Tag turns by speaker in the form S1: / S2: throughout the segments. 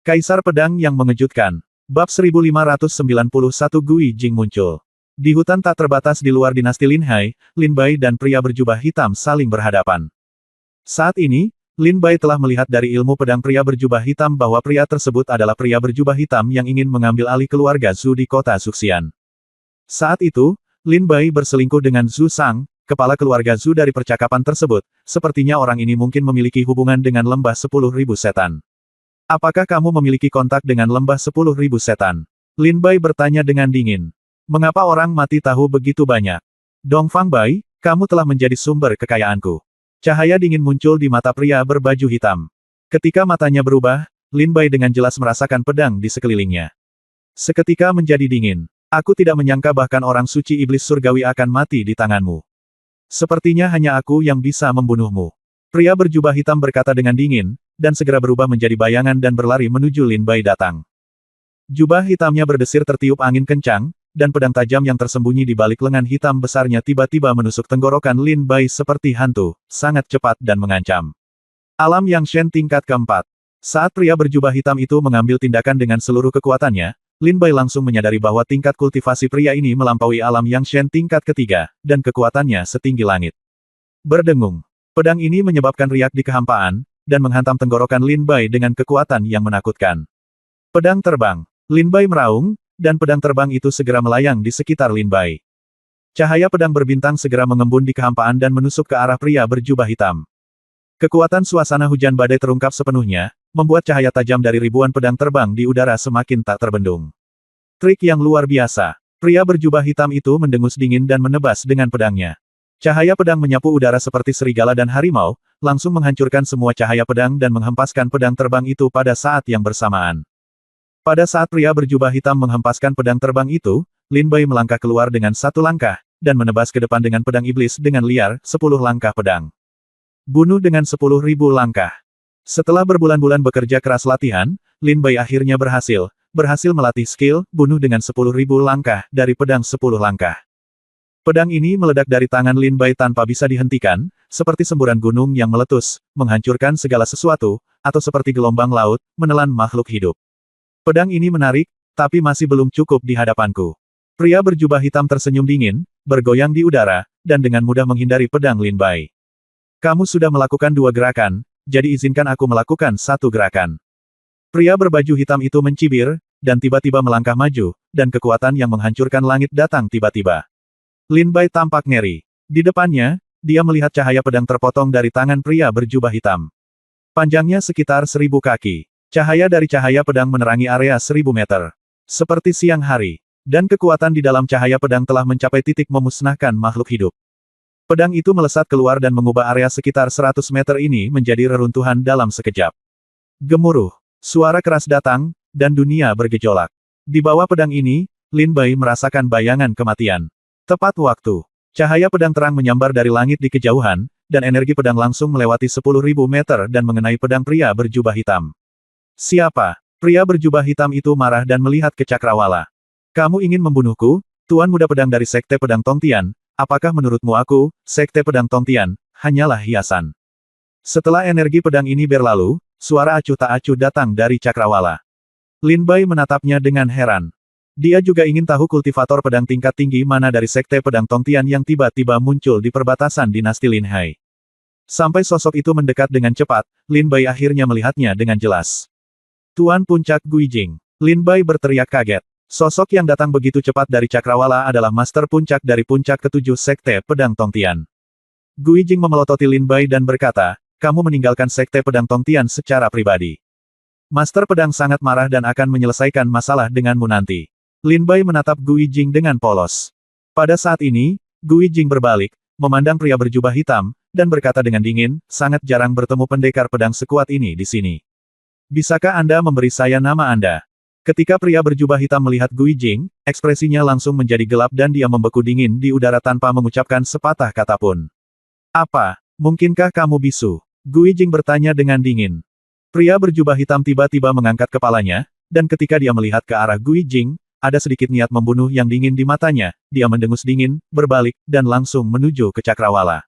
S1: Kaisar Pedang yang Mengejutkan. Bab 1591 Gui Jing muncul. Di hutan tak terbatas di luar dinasti Lin Hai, Lin Bai dan pria berjubah hitam saling berhadapan. Saat ini, Lin Bai telah melihat dari ilmu pedang pria berjubah hitam bahwa pria tersebut adalah pria berjubah hitam yang ingin mengambil alih keluarga Zhu di kota Zuxian. Saat itu, Lin Bai berselingkuh dengan Zhu Sang, kepala keluarga Zhu dari percakapan tersebut. Sepertinya orang ini mungkin memiliki hubungan dengan lembah 10.000 setan. Apakah kamu memiliki kontak dengan lembah 10.000 setan? Lin Bai bertanya dengan dingin. Mengapa orang mati tahu begitu banyak? Dongfang Bai, kamu telah menjadi sumber kekayaanku. Cahaya dingin muncul di mata pria berbaju hitam. Ketika matanya berubah, Lin Bai dengan jelas merasakan pedang di sekelilingnya. Seketika menjadi dingin. Aku tidak menyangka bahkan orang suci iblis surgawi akan mati di tanganmu. Sepertinya hanya aku yang bisa membunuhmu. Pria berjubah hitam berkata dengan dingin, dan segera berubah menjadi bayangan dan berlari menuju Lin Bai datang. Jubah hitamnya berdesir tertiup angin kencang, dan pedang tajam yang tersembunyi di balik lengan hitam besarnya tiba-tiba menusuk tenggorokan Lin Bai seperti hantu, sangat cepat dan mengancam. Alam Yang Shen tingkat keempat. Saat pria berjubah hitam itu mengambil tindakan dengan seluruh kekuatannya, Lin Bai langsung menyadari bahwa tingkat kultivasi pria ini melampaui Alam Yang Shen tingkat ketiga, dan kekuatannya setinggi langit. Berdengung. Pedang ini menyebabkan riak di kehampaan, dan menghantam tenggorokan Lin Bai dengan kekuatan yang menakutkan. Pedang terbang. Lin Bai meraung, dan pedang terbang itu segera melayang di sekitar Lin Bai. Cahaya pedang berbintang segera mengembun di kehampaan dan menusuk ke arah pria berjubah hitam. Kekuatan suasana hujan badai terungkap sepenuhnya, membuat cahaya tajam dari ribuan pedang terbang di udara semakin tak terbendung. Trik yang luar biasa. Pria berjubah hitam itu mendengus dingin dan menebas dengan pedangnya. Cahaya pedang menyapu udara seperti serigala dan harimau, langsung menghancurkan semua cahaya pedang dan menghempaskan pedang terbang itu pada saat yang bersamaan. Pada saat pria berjubah hitam menghempaskan pedang terbang itu, Lin Bai melangkah keluar dengan satu langkah, dan menebas ke depan dengan pedang iblis dengan liar, 10 langkah pedang. Bunuh dengan 10.000 langkah. Setelah berbulan-bulan bekerja keras latihan, Lin Bai akhirnya berhasil melatih skill, bunuh dengan 10.000 langkah, dari pedang 10 langkah. Pedang ini meledak dari tangan Lin Bai tanpa bisa dihentikan, seperti semburan gunung yang meletus, menghancurkan segala sesuatu, atau seperti gelombang laut, menelan makhluk hidup. Pedang ini menarik, tapi masih belum cukup di hadapanku. Pria berjubah hitam tersenyum dingin, bergoyang di udara, dan dengan mudah menghindari pedang Lin Bai. Kamu sudah melakukan 2 gerakan, jadi izinkan aku melakukan 1 gerakan. Pria berbaju hitam itu mencibir, dan tiba-tiba melangkah maju, dan kekuatan yang menghancurkan langit datang tiba-tiba. Lin Bai tampak ngeri. Di depannya, dia melihat cahaya pedang terpotong dari tangan pria berjubah hitam. Panjangnya sekitar 1000 kaki. Cahaya dari cahaya pedang menerangi area 1000 meter. Seperti siang hari. Dan kekuatan di dalam cahaya pedang telah mencapai titik memusnahkan makhluk hidup. Pedang itu melesat keluar dan mengubah area sekitar 100 meter ini menjadi reruntuhan dalam sekejap. Gemuruh. Suara keras datang, dan dunia bergejolak. Di bawah pedang ini, Lin Bai merasakan bayangan kematian. Tepat waktu. Cahaya pedang terang menyambar dari langit di kejauhan, dan energi pedang langsung melewati 10.000 meter dan mengenai pedang pria berjubah hitam. Siapa? Pria berjubah hitam itu marah dan melihat ke Cakrawala. Kamu ingin membunuhku, Tuan Muda Pedang dari Sekte Pedang Tongtian? Apakah menurutmu aku, Sekte Pedang Tongtian, hanyalah hiasan? Setelah energi pedang ini berlalu, suara acuh tak acuh datang dari Cakrawala. Lin Bai menatapnya dengan heran. Dia juga ingin tahu kultivator pedang tingkat tinggi mana dari Sekte Pedang Tongtian yang tiba-tiba muncul di perbatasan dinasti Lin Hai. Sampai sosok itu mendekat dengan cepat, Lin Bai akhirnya melihatnya dengan jelas. Tuan Puncak Guijing. Lin Bai berteriak kaget. Sosok yang datang begitu cepat dari Cakrawala adalah Master Puncak dari Puncak Ketujuh Sekte Pedang Tongtian. Guijing memelototi Lin Bai dan berkata, kamu meninggalkan Sekte Pedang Tongtian secara pribadi. Master Pedang sangat marah dan akan menyelesaikan masalah denganmu nanti. Lin Bai menatap Guijing dengan polos. Pada saat ini, Guijing berbalik, memandang pria berjubah hitam, dan berkata dengan dingin, sangat jarang bertemu pendekar pedang sekuat ini di sini. Bisakah Anda memberi saya nama Anda? Ketika pria berjubah hitam melihat Guijing, ekspresinya langsung menjadi gelap dan dia membeku dingin di udara tanpa mengucapkan sepatah kata pun. Apa? Mungkinkah kamu bisu? Guijing bertanya dengan dingin. Pria berjubah hitam tiba-tiba mengangkat kepalanya, dan ketika dia melihat ke arah Guijing, ada sedikit niat membunuh yang dingin di matanya, dia mendengus dingin, berbalik, dan langsung menuju ke Cakrawala.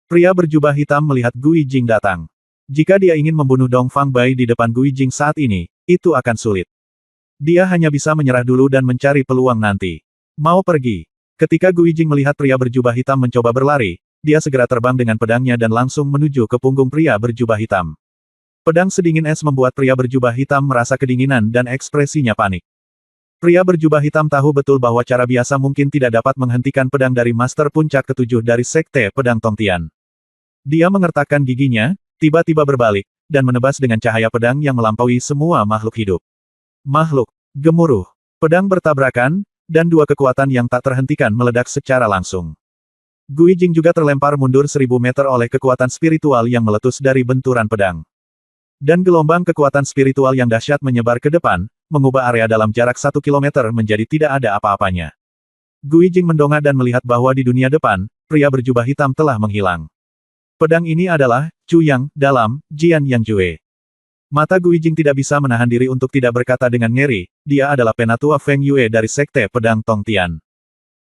S1: Pria berjubah hitam melihat Guijing datang. Jika dia ingin membunuh Dongfang Bai di depan Guijing saat ini, itu akan sulit. Dia hanya bisa menyerah dulu dan mencari peluang nanti. Mau pergi. Ketika Guijing melihat pria berjubah hitam mencoba berlari, dia segera terbang dengan pedangnya dan langsung menuju ke punggung pria berjubah hitam. Pedang sedingin es membuat pria berjubah hitam merasa kedinginan dan ekspresinya panik. Pria berjubah hitam tahu betul bahwa cara biasa mungkin tidak dapat menghentikan pedang dari Master Puncak ketujuh dari Sekte Pedang Tongtian. Dia mengertakkan giginya, tiba-tiba berbalik, dan menebas dengan cahaya pedang yang melampaui semua makhluk hidup. Makhluk, gemuruh, pedang bertabrakan, dan dua kekuatan yang tak terhentikan meledak secara langsung. Guijing juga terlempar mundur 1000 meter oleh kekuatan spiritual yang meletus dari benturan pedang. Dan gelombang kekuatan spiritual yang dahsyat menyebar ke depan, mengubah area dalam jarak 1 kilometer menjadi tidak ada apa-apanya. Guijing mendongak dan melihat bahwa di dunia depan, pria berjubah hitam telah menghilang. Pedang ini adalah Chu Yang dalam Jian Yang Jue. Mata Guijing tidak bisa menahan diri untuk tidak berkata dengan ngeri, dia adalah penatua Feng Yue dari Sekte Pedang Tongtian.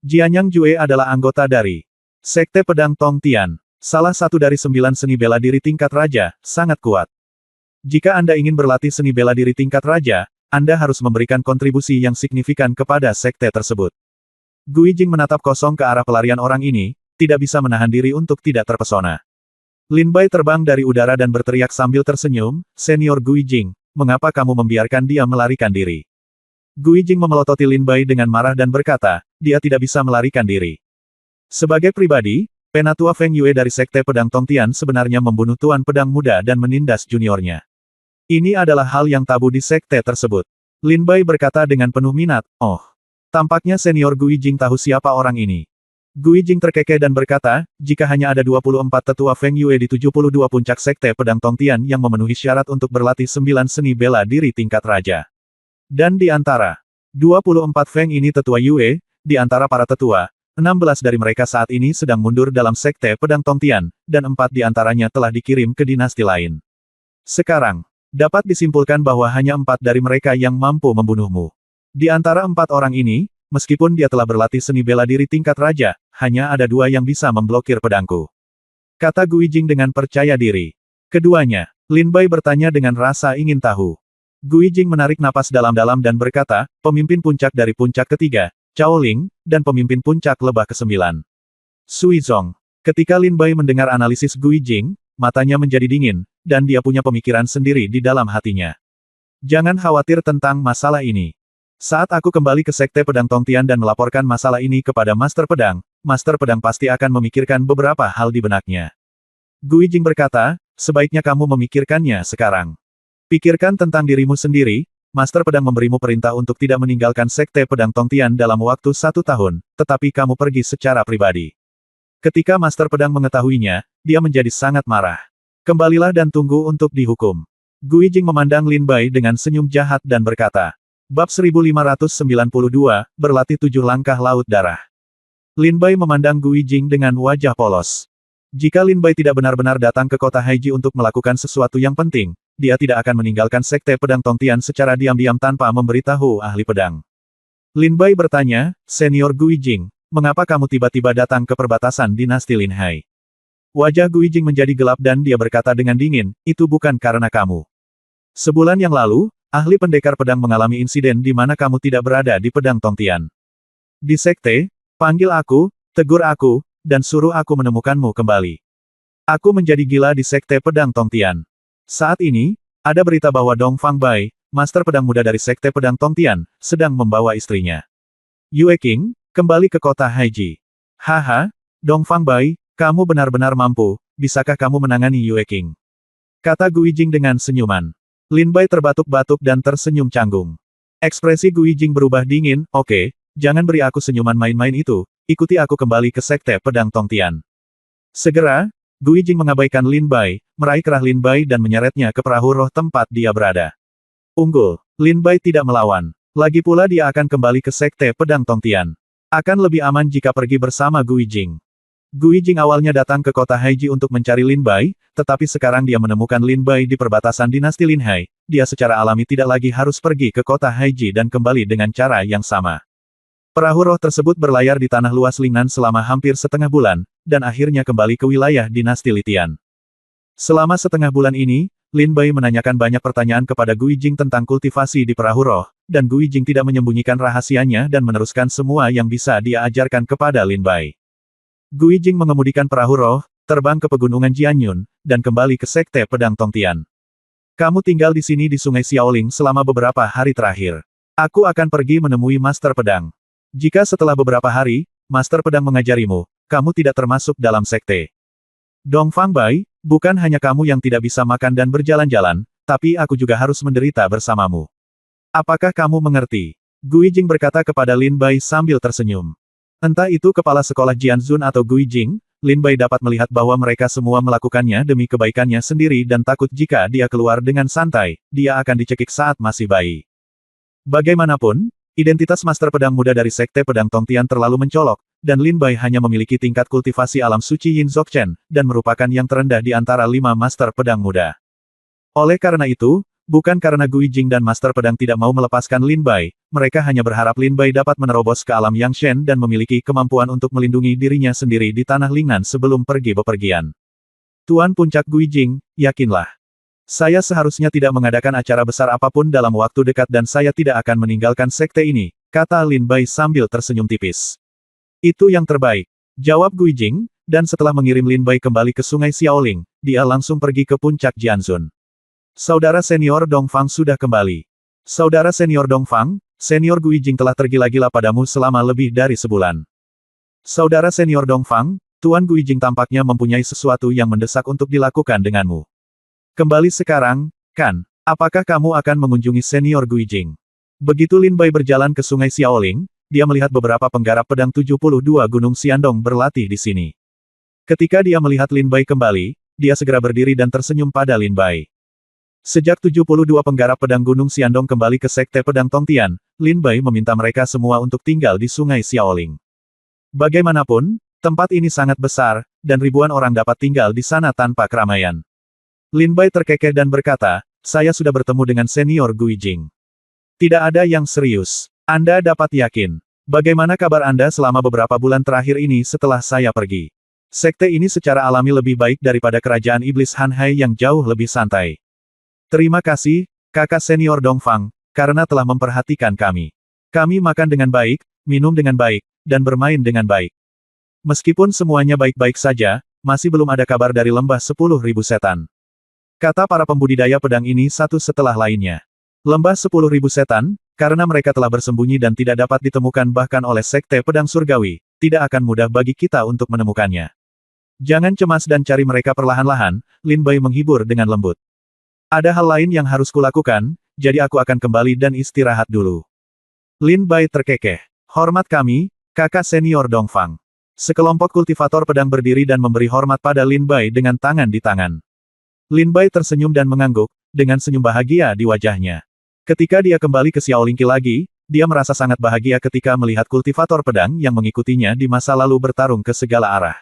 S1: Jian Yang Jue adalah anggota dari Sekte Pedang Tongtian, salah satu dari 9 seni bela diri tingkat raja, sangat kuat. Jika Anda ingin berlatih seni bela diri tingkat raja, Anda harus memberikan kontribusi yang signifikan kepada sekte tersebut. Guijing menatap kosong ke arah pelarian orang ini, tidak bisa menahan diri untuk tidak terpesona. Lin Bai terbang dari udara dan berteriak sambil tersenyum, "Senior Guijing, mengapa kamu membiarkan dia melarikan diri?" Guijing memelototi Lin Bai dengan marah dan berkata, dia tidak bisa melarikan diri. Sebagai pribadi, penatua Feng Yue dari Sekte Pedang Tongtian sebenarnya membunuh Tuan Pedang Muda dan menindas juniornya. Ini adalah hal yang tabu di sekte tersebut. Lin Bai berkata dengan penuh minat, "Oh, tampaknya senior Guijing tahu siapa orang ini." Guijing terkekeh dan berkata, jika hanya ada 24 tetua Feng Yue di 72 puncak Sekte Pedang Tongtian yang memenuhi syarat untuk berlatih 9 seni bela diri tingkat raja. Dan di antara 24 Feng ini tetua Yue, di antara para tetua, 16 dari mereka saat ini sedang mundur dalam Sekte Pedang Tongtian, dan 4 di antaranya telah dikirim ke dinasti lain. Sekarang, dapat disimpulkan bahwa hanya 4 dari mereka yang mampu membunuhmu. Di antara 4 orang ini, meskipun dia telah berlatih seni bela diri tingkat raja, hanya ada 2 yang bisa memblokir pedangku. Kata Guijing dengan percaya diri. Keduanya, Lin Bai bertanya dengan rasa ingin tahu. Guijing menarik napas dalam-dalam dan berkata, pemimpin puncak dari puncak ketiga, Cao Ling, dan pemimpin puncak lebah ke-9. Sui Zong. Ketika Lin Bai mendengar analisis Guijing, matanya menjadi dingin, dan dia punya pemikiran sendiri di dalam hatinya. Jangan khawatir tentang masalah ini. Saat aku kembali ke Sekte Pedang Tongtian dan melaporkan masalah ini kepada Master Pedang pasti akan memikirkan beberapa hal di benaknya. Guijing berkata, sebaiknya kamu memikirkannya sekarang. Pikirkan tentang dirimu sendiri, Master Pedang memberimu perintah untuk tidak meninggalkan Sekte Pedang Tongtian dalam waktu 1 tahun, tetapi kamu pergi secara pribadi. Ketika Master Pedang mengetahuinya, dia menjadi sangat marah. Kembalilah dan tunggu untuk dihukum. Guijing memandang Lin Bai dengan senyum jahat dan berkata, Bab 1592, berlatih 7 langkah laut darah. Lin Bai memandang Guijing dengan wajah polos. Jika Lin Bai tidak benar-benar datang ke kota Haiji untuk melakukan sesuatu yang penting, dia tidak akan meninggalkan Sekte Pedang Tongtian secara diam-diam tanpa memberitahu ahli pedang. Lin Bai bertanya, Senior Guijing, mengapa kamu tiba-tiba datang ke perbatasan dinasti Lin Hai? Wajah Guijing menjadi gelap dan dia berkata dengan dingin, itu bukan karena kamu. Sebulan yang lalu, ahli pendekar pedang mengalami insiden di mana kamu tidak berada di Pedang Tongtian. Di sekte, panggil aku, tegur aku, dan suruh aku menemukanmu kembali. Aku menjadi gila di Sekte Pedang Tongtian. Saat ini, ada berita bahwa Dong Fang Bai, Master Pedang Muda dari Sekte Pedang Tongtian, sedang membawa istrinya. Yue King, kembali ke kota Haiji. Haha, Dong Fang Bai, kamu benar-benar mampu, bisakah kamu menangani Yue King? Kata Guijing dengan senyuman. Lin Bai terbatuk-batuk dan tersenyum canggung. Ekspresi Guijing berubah dingin, oke, jangan beri aku senyuman main-main itu, ikuti aku kembali ke Sekte Pedang Tongtian. Segera, Guijing mengabaikan Lin Bai, meraih kerah Lin Bai dan menyeretnya ke perahu roh tempat dia berada. Unggul, Lin Bai tidak melawan. Lagi pula dia akan kembali ke Sekte Pedang Tongtian. Akan lebih aman jika pergi bersama Guijing. Guijing awalnya datang ke kota Haiji untuk mencari Lin Bai, tetapi sekarang dia menemukan Lin Bai di perbatasan dinasti Lin Hai, dia secara alami tidak lagi harus pergi ke kota Haiji dan kembali dengan cara yang sama. Perahu roh tersebut berlayar di tanah luas Lingnan selama hampir setengah bulan, dan akhirnya kembali ke wilayah dinasti Litian. Selama setengah bulan ini, Lin Bai menanyakan banyak pertanyaan kepada Gui Jing tentang kultivasi di perahu roh, dan Gui Jing tidak menyembunyikan rahasianya dan meneruskan semua yang bisa dia ajarkan kepada Lin Bai. Gui Jing mengemudikan perahu roh, terbang ke pegunungan Jianyun, dan kembali ke Sekte Pedang Tongtian. Kamu tinggal di sini di Sungai Xiaoling selama beberapa hari terakhir. Aku akan pergi menemui Master Pedang. Jika setelah beberapa hari, Master Pedang mengajarimu, kamu tidak termasuk dalam sekte. Dongfang Bai, bukan hanya kamu yang tidak bisa makan dan berjalan-jalan, tapi aku juga harus menderita bersamamu. Apakah kamu mengerti? Gui Jing berkata kepada Lin Bai sambil tersenyum. Entah itu kepala sekolah Jianzun atau Gui Jing, Lin Bai dapat melihat bahwa mereka semua melakukannya demi kebaikannya sendiri dan takut jika dia keluar dengan santai, dia akan dicekik saat masih bayi. Bagaimanapun, identitas Master Pedang Muda dari Sekte Pedang Tongtian terlalu mencolok, dan Lin Bai hanya memiliki tingkat kultivasi alam suci Yin Dzogchen, dan merupakan yang terendah di antara 5 Master Pedang Muda. Oleh karena itu, bukan karena Gui Jing dan Master Pedang tidak mau melepaskan Lin Bai, mereka hanya berharap Lin Bai dapat menerobos ke alam Yangshen dan memiliki kemampuan untuk melindungi dirinya sendiri di tanah Lingnan sebelum pergi bepergian. Tuan Puncak Gui Jing, yakinlah. Saya seharusnya tidak mengadakan acara besar apapun dalam waktu dekat dan saya tidak akan meninggalkan sekte ini, kata Lin Bai sambil tersenyum tipis. Itu yang terbaik, jawab Gui Jing, dan setelah mengirim Lin Bai kembali ke Sungai Xiaoling, dia langsung pergi ke puncak Jianzun. Saudara senior Dongfang sudah kembali. Saudara senior Dongfang, senior Gui Jing telah tergila-gila padamu selama lebih dari sebulan. Saudara senior Dongfang, Tuan Gui Jing tampaknya mempunyai sesuatu yang mendesak untuk dilakukan denganmu. Kembali sekarang, kan? Apakah kamu akan mengunjungi senior Gui Jing? Begitu Lin Bai berjalan ke Sungai Xiaoling, dia melihat beberapa penggarap pedang 72 Gunung Xiandong berlatih di sini. Ketika dia melihat Lin Bai kembali, dia segera berdiri dan tersenyum pada Lin Bai. Sejak 72 penggarap pedang Gunung Xiandong kembali ke Sekte Pedang Tongtian, Lin Bai meminta mereka semua untuk tinggal di Sungai Xiaoling. Bagaimanapun, tempat ini sangat besar, dan ribuan orang dapat tinggal di sana tanpa keramaian. Lin Bai terkekeh dan berkata, saya sudah bertemu dengan senior Gui Jing. Tidak ada yang serius. Anda dapat yakin. Bagaimana kabar Anda selama beberapa bulan terakhir ini setelah saya pergi? Sekte ini secara alami lebih baik daripada kerajaan iblis Han Hai yang jauh lebih santai. Terima kasih, kakak senior Dongfang, karena telah memperhatikan kami. Kami makan dengan baik, minum dengan baik, dan bermain dengan baik. Meskipun semuanya baik-baik saja, masih belum ada kabar dari lembah 10.000 setan. Kata para pembudidaya pedang ini satu setelah lainnya. Lembah 10.000 setan, karena mereka telah bersembunyi dan tidak dapat ditemukan bahkan oleh Sekte Pedang Surgawi, tidak akan mudah bagi kita untuk menemukannya. Jangan cemas dan cari mereka perlahan-lahan, Lin Bai menghibur dengan lembut. Ada hal lain yang harus kulakukan, jadi aku akan kembali dan istirahat dulu. Lin Bai terkekeh. Hormat kami, kakak senior Dongfang. Sekelompok kultivator pedang berdiri dan memberi hormat pada Lin Bai dengan tangan di tangan. Lin Bai tersenyum dan mengangguk, dengan senyum bahagia di wajahnya. Ketika dia kembali ke Xiaolingqi lagi, dia merasa sangat bahagia ketika melihat kultivator pedang yang mengikutinya di masa lalu bertarung ke segala arah.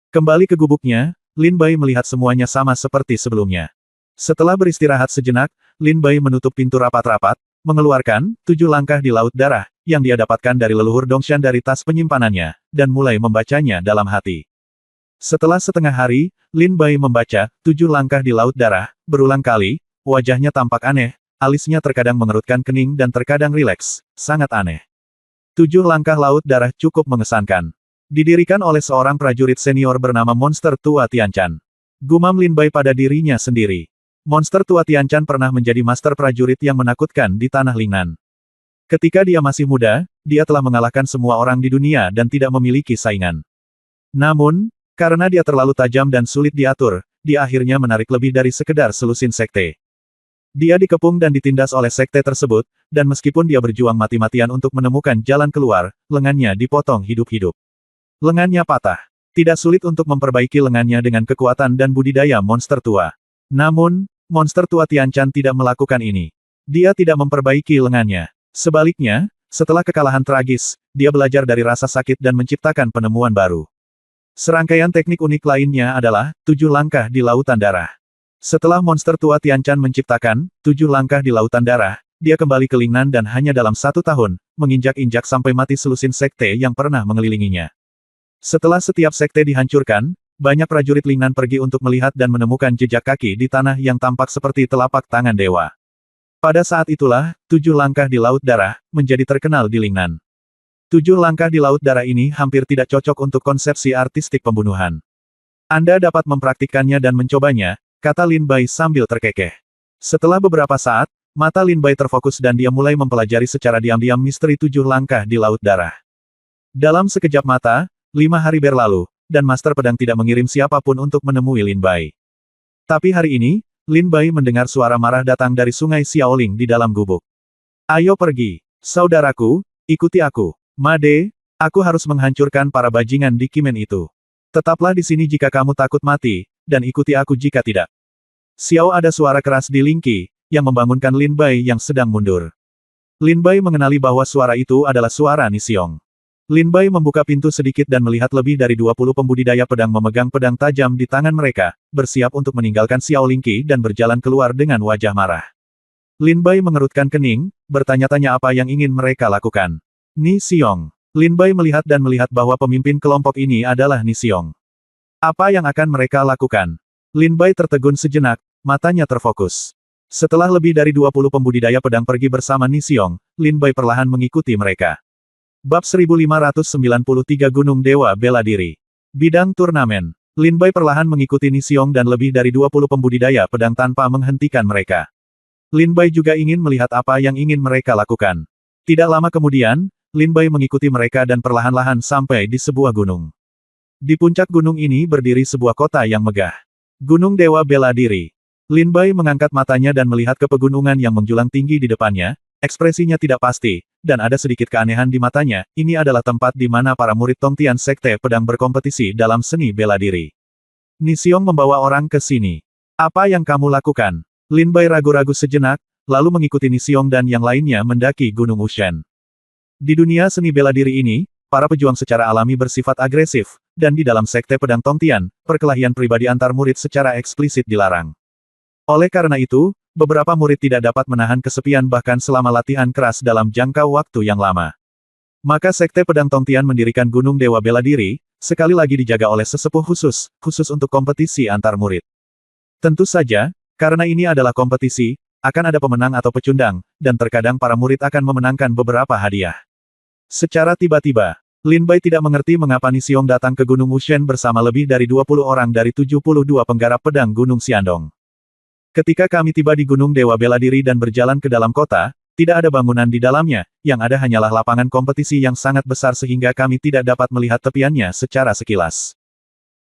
S1: Kembali ke gubuknya, Lin Bai melihat semuanya sama seperti sebelumnya. Setelah beristirahat sejenak, Lin Bai menutup pintu rapat-rapat, mengeluarkan 7 langkah di Laut Darah, yang dia dapatkan dari leluhur Dongshan dari tas penyimpanannya, dan mulai membacanya dalam hati. Setelah setengah hari, Lin Bai membaca 7 langkah di Laut Darah, berulang kali, wajahnya tampak aneh, alisnya terkadang mengerutkan kening dan terkadang rileks, sangat aneh. 7 langkah Laut Darah cukup mengesankan. Didirikan oleh seorang prajurit senior bernama Monster Tua Tianchan. Gumam Lin Bai pada dirinya sendiri. Monster Tua Tianchan pernah menjadi master prajurit yang menakutkan di tanah Lingnan. Ketika dia masih muda, dia telah mengalahkan semua orang di dunia dan tidak memiliki saingan. Namun, karena dia terlalu tajam dan sulit diatur, dia akhirnya menarik lebih dari sekedar selusin sekte. Dia dikepung dan ditindas oleh sekte tersebut, dan meskipun dia berjuang mati-matian untuk menemukan jalan keluar, lengannya dipotong hidup-hidup. Lengannya patah. Tidak sulit untuk memperbaiki lengannya dengan kekuatan dan budidaya monster tua. Namun, monster tua Tianchan tidak melakukan ini. Dia tidak memperbaiki lengannya. Sebaliknya, setelah kekalahan tragis, dia belajar dari rasa sakit dan menciptakan penemuan baru. Serangkaian teknik unik lainnya adalah 7 langkah di Lautan Darah. Setelah monster tua Tianchan menciptakan 7 langkah di Lautan Darah, dia kembali ke Lingnan dan hanya dalam 1 tahun, menginjak-injak sampai mati selusin sekte yang pernah mengelilinginya. Setelah setiap sekte dihancurkan, banyak prajurit Lingnan pergi untuk melihat dan menemukan jejak kaki di tanah yang tampak seperti telapak tangan dewa. Pada saat itulah, 7 langkah di Laut Darah, menjadi terkenal di Lingnan. 7 langkah di Laut Darah ini hampir tidak cocok untuk konsepsi artistik pembunuhan. Anda dapat mempraktikkannya dan mencobanya, kata Lin Bai sambil terkekeh. Setelah beberapa saat, mata Lin Bai terfokus dan dia mulai mempelajari secara diam-diam misteri 7 langkah di Laut Darah. Dalam sekejap mata, 5 hari berlalu, dan Master Pedang tidak mengirim siapapun untuk menemui Lin Bai. Tapi hari ini, Lin Bai mendengar suara marah datang dari sungai Xiaoling di dalam gubuk. Ayo pergi, saudaraku, ikuti aku. Made, aku harus menghancurkan para bajingan di Kimen itu. Tetaplah di sini jika kamu takut mati, dan ikuti aku jika tidak. Xiao, ada suara keras di Lingqi, yang membangunkan Lin Bai yang sedang mundur. Lin Bai mengenali bahwa suara itu adalah suara Nixiong. Lin Bai membuka pintu sedikit dan melihat lebih dari 20 pembudidaya pedang memegang pedang tajam di tangan mereka, bersiap untuk meninggalkan Xiao Lingqi dan berjalan keluar dengan wajah marah. Lin Bai mengerutkan kening, bertanya-tanya apa yang ingin mereka lakukan. Nixiong. Lin Bai melihat dan melihat bahwa pemimpin kelompok ini adalah Nixiong. Apa yang akan mereka lakukan? Lin Bai tertegun sejenak, matanya terfokus. Setelah lebih dari 20 pembudidaya pedang pergi bersama Nixiong, Lin Bai perlahan mengikuti mereka. Bab 1593 Gunung Dewa Bela Diri. Bidang turnamen. Lin Bai perlahan mengikuti Nixiong dan lebih dari 20 pembudidaya pedang tanpa menghentikan mereka. Lin Bai juga ingin melihat apa yang ingin mereka lakukan. Tidak lama kemudian, Lin Bai mengikuti mereka dan perlahan-lahan sampai di sebuah gunung. Di puncak gunung ini berdiri sebuah kota yang megah. Gunung Dewa Bela Diri. Lin Bai mengangkat matanya dan melihat ke pegunungan yang menjulang tinggi di depannya. Ekspresinya tidak pasti, dan ada sedikit keanehan di matanya. Ini adalah tempat di mana para murid Tongtian Sekte Pedang berkompetisi dalam seni bela diri. Nixiong membawa orang ke sini. Apa yang kamu lakukan? Lin Bai ragu-ragu sejenak, lalu mengikuti Nixiong dan yang lainnya mendaki Gunung Wushen. Di dunia seni bela diri ini, para pejuang secara alami bersifat agresif, dan di dalam Sekte Pedang Tongtian, perkelahian pribadi antar murid secara eksplisit dilarang. Oleh karena itu, beberapa murid tidak dapat menahan kesepian bahkan selama latihan keras dalam jangka waktu yang lama. Maka Sekte Pedang Tongtian mendirikan Gunung Dewa Bela Diri, sekali lagi dijaga oleh sesepuh khusus untuk kompetisi antar murid. Tentu saja, karena ini adalah kompetisi, akan ada pemenang atau pecundang, dan terkadang para murid akan memenangkan beberapa hadiah. Secara tiba-tiba, Lin Bai tidak mengerti mengapa Nixiong datang ke Gunung Wushen bersama lebih dari 20 orang dari 72 penggarap pedang Gunung Xiandong. Ketika kami tiba di Gunung Dewa Bela Diri dan berjalan ke dalam kota, tidak ada bangunan di dalamnya, yang ada hanyalah lapangan kompetisi yang sangat besar sehingga kami tidak dapat melihat tepiannya secara sekilas.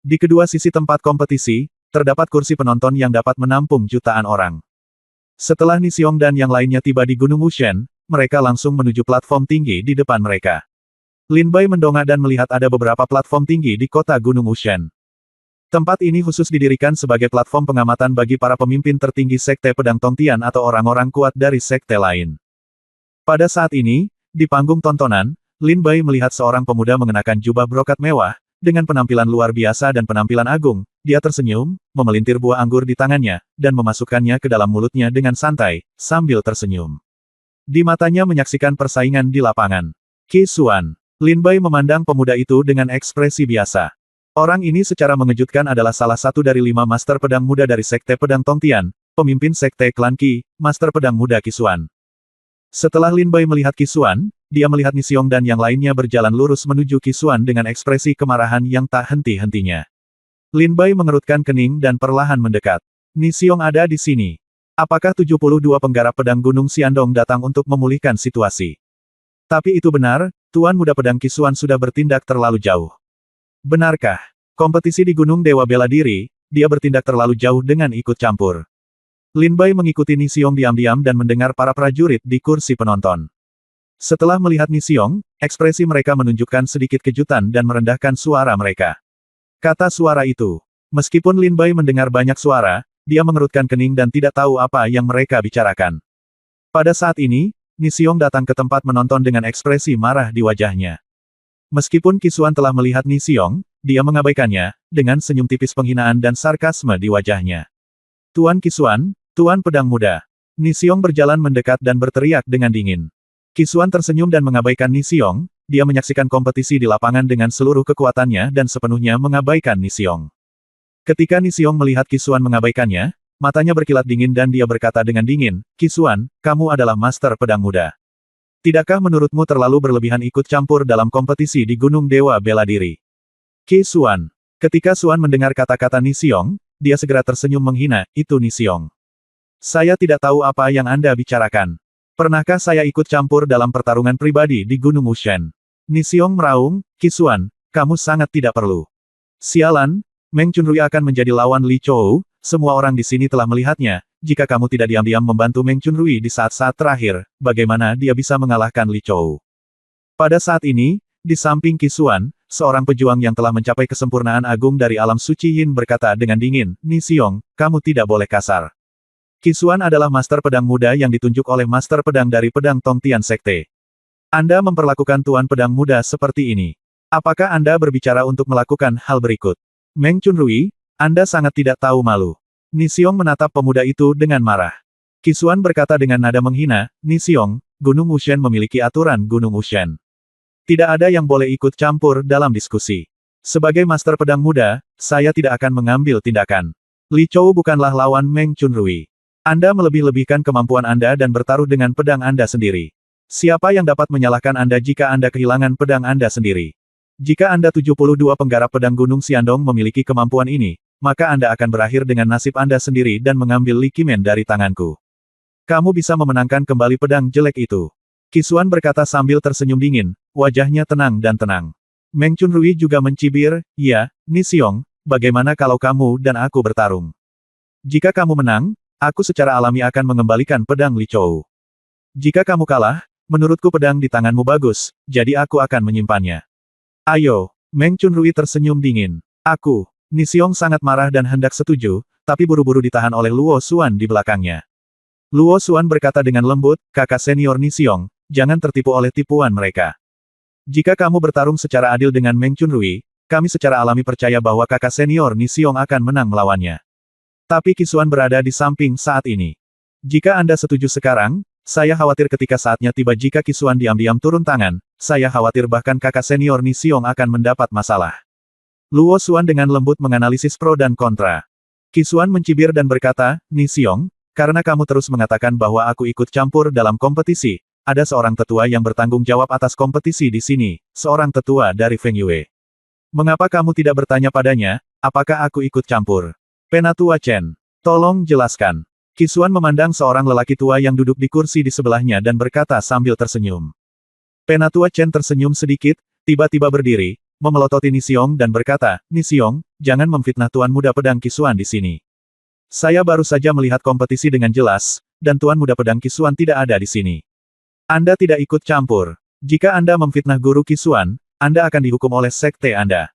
S1: Di kedua sisi tempat kompetisi, terdapat kursi penonton yang dapat menampung jutaan orang. Setelah Nixiong dan yang lainnya tiba di Gunung Wushen, mereka langsung menuju platform tinggi di depan mereka. Lin Bai mendongak dan melihat ada beberapa platform tinggi di kota Gunung Wushen. Tempat ini khusus didirikan sebagai platform pengamatan bagi para pemimpin tertinggi Sekte Pedang Tongtian atau orang-orang kuat dari sekte lain. Pada saat ini, di panggung tontonan, Lin Bai melihat seorang pemuda mengenakan jubah brokat mewah, dengan penampilan luar biasa dan penampilan agung. Dia tersenyum, memelintir buah anggur di tangannya, dan memasukkannya ke dalam mulutnya dengan santai, sambil tersenyum. Di matanya menyaksikan persaingan di lapangan. Qi Xuan. Lin Bai memandang pemuda itu dengan ekspresi biasa. Orang ini secara mengejutkan adalah salah satu dari 5 master pedang muda dari Sekte Pedang Tongtian, pemimpin Sekte Klan Qi, master pedang muda Qi Xuan. Setelah Lin Bai melihat Qi Xuan, dia melihat Nixiong dan yang lainnya berjalan lurus menuju Qi Xuan dengan ekspresi kemarahan yang tak henti-hentinya. Lin Bai mengerutkan kening dan perlahan mendekat. Nixiong ada di sini. Apakah 72 penggarap pedang Gunung Xiandong datang untuk memulihkan situasi? Tapi itu benar, Tuan Muda Pedang Qi Xuan sudah bertindak terlalu jauh. Benarkah? Kompetisi di Gunung Dewa Bela Diri, dia bertindak terlalu jauh dengan ikut campur. Lin Bai mengikuti Nixiong diam-diam dan mendengar para prajurit di kursi penonton. Setelah melihat Nixiong, ekspresi mereka menunjukkan sedikit kejutan dan merendahkan suara mereka. Kata suara itu. Meskipun Lin Bai mendengar banyak suara, dia mengerutkan kening dan tidak tahu apa yang mereka bicarakan. Pada saat ini, Nixiong datang ke tempat menonton dengan ekspresi marah di wajahnya. Meskipun Qi Xuan telah melihat Nixiong, dia mengabaikannya, dengan senyum tipis penghinaan dan sarkasme di wajahnya. Tuan Qi Xuan, Tuan Pedang Muda. Nixiong berjalan mendekat dan berteriak dengan dingin. Qi Xuan tersenyum dan mengabaikan Nixiong, dia menyaksikan kompetisi di lapangan dengan seluruh kekuatannya dan sepenuhnya mengabaikan Nixiong. Ketika Nisiong melihat Qisuan mengabaikannya, matanya berkilat dingin dan dia berkata dengan dingin, Qisuan, kamu adalah master pedang muda. Tidakkah menurutmu terlalu berlebihan ikut campur dalam kompetisi di Gunung Dewa Bela Diri? Qisuan. Ketika Suan mendengar kata-kata Nisiong, dia segera tersenyum menghina, itu Nisiong. Saya tidak tahu apa yang Anda bicarakan. Pernahkah saya ikut campur dalam pertarungan pribadi di Gunung Wushen? Nisiong meraung, Qisuan, kamu sangat tidak perlu. Sialan, Meng Chunrui akan menjadi lawan Li Chou, semua orang di sini telah melihatnya, jika kamu tidak diam-diam membantu Meng Chunrui di saat-saat terakhir, bagaimana dia bisa mengalahkan Li Chou? Pada saat ini, di samping Qisuan, seorang pejuang yang telah mencapai kesempurnaan agung dari alam suci Yin berkata dengan dingin, Nisiong, kamu tidak boleh kasar. Qisuan adalah master pedang muda yang ditunjuk oleh master pedang dari pedang Tongtian Sekte. Anda memperlakukan tuan pedang muda seperti ini. Apakah Anda berbicara untuk melakukan hal berikut? Meng Chunrui, Anda sangat tidak tahu malu. Nisiong menatap pemuda itu dengan marah. Qisuan berkata dengan nada menghina, Nisiong, Gunung Wushen memiliki aturan Gunung Wushen. Tidak ada yang boleh ikut campur dalam diskusi. Sebagai master pedang muda, saya tidak akan mengambil tindakan. Li Chou bukanlah lawan Meng Chunrui. Anda melebih-lebihkan kemampuan Anda dan bertaruh dengan pedang Anda sendiri. Siapa yang dapat menyalahkan Anda jika Anda kehilangan pedang Anda sendiri? Jika Anda 72 penggarap pedang Gunung Xiandong memiliki kemampuan ini, maka Anda akan berakhir dengan nasib Anda sendiri dan mengambil Li Qimen dari tanganku. Kamu bisa memenangkan kembali pedang jelek itu. Qisuan berkata sambil tersenyum dingin, wajahnya tenang dan tenang. Meng Chunrui juga mencibir, ya, Nisiong, bagaimana kalau kamu dan aku bertarung? Jika kamu menang, aku secara alami akan mengembalikan pedang Li Chou. Jika kamu kalah, menurutku pedang di tanganmu bagus, jadi aku akan menyimpannya. Ayo, Meng Chunrui tersenyum dingin. Aku, Nisiong sangat marah dan hendak setuju, tapi buru-buru ditahan oleh Luo Xuan di belakangnya. Luo Xuan berkata dengan lembut, kakak senior Nisiong, jangan tertipu oleh tipuan mereka. Jika kamu bertarung secara adil dengan Meng Chunrui, kami secara alami percaya bahwa kakak senior Nisiong akan menang melawannya. Tapi Qisuan berada di samping saat ini. Jika Anda setuju sekarang, saya khawatir ketika saatnya tiba jika Qisuan diam-diam turun tangan, saya khawatir bahkan kakak senior Nisiong akan mendapat masalah. Luo Xuan dengan lembut menganalisis pro dan kontra. Qisuan mencibir dan berkata, Nisiong, karena kamu terus mengatakan bahwa aku ikut campur dalam kompetisi, ada seorang tetua yang bertanggung jawab atas kompetisi di sini, seorang tetua dari Feng Yue. Mengapa kamu tidak bertanya padanya, apakah aku ikut campur? Penatua Chen, tolong jelaskan. Qisuan memandang seorang lelaki tua yang duduk di kursi di sebelahnya dan berkata sambil tersenyum. Penatua Chen tersenyum sedikit, tiba-tiba berdiri, memelototi Nisiong dan berkata, Nisiong, jangan memfitnah tuan muda pedang Qisuan di sini. Saya baru saja melihat kompetisi dengan jelas, dan tuan muda pedang Qisuan tidak ada di sini. Anda tidak ikut campur. Jika Anda memfitnah guru Qisuan, Anda akan dihukum oleh sekte Anda.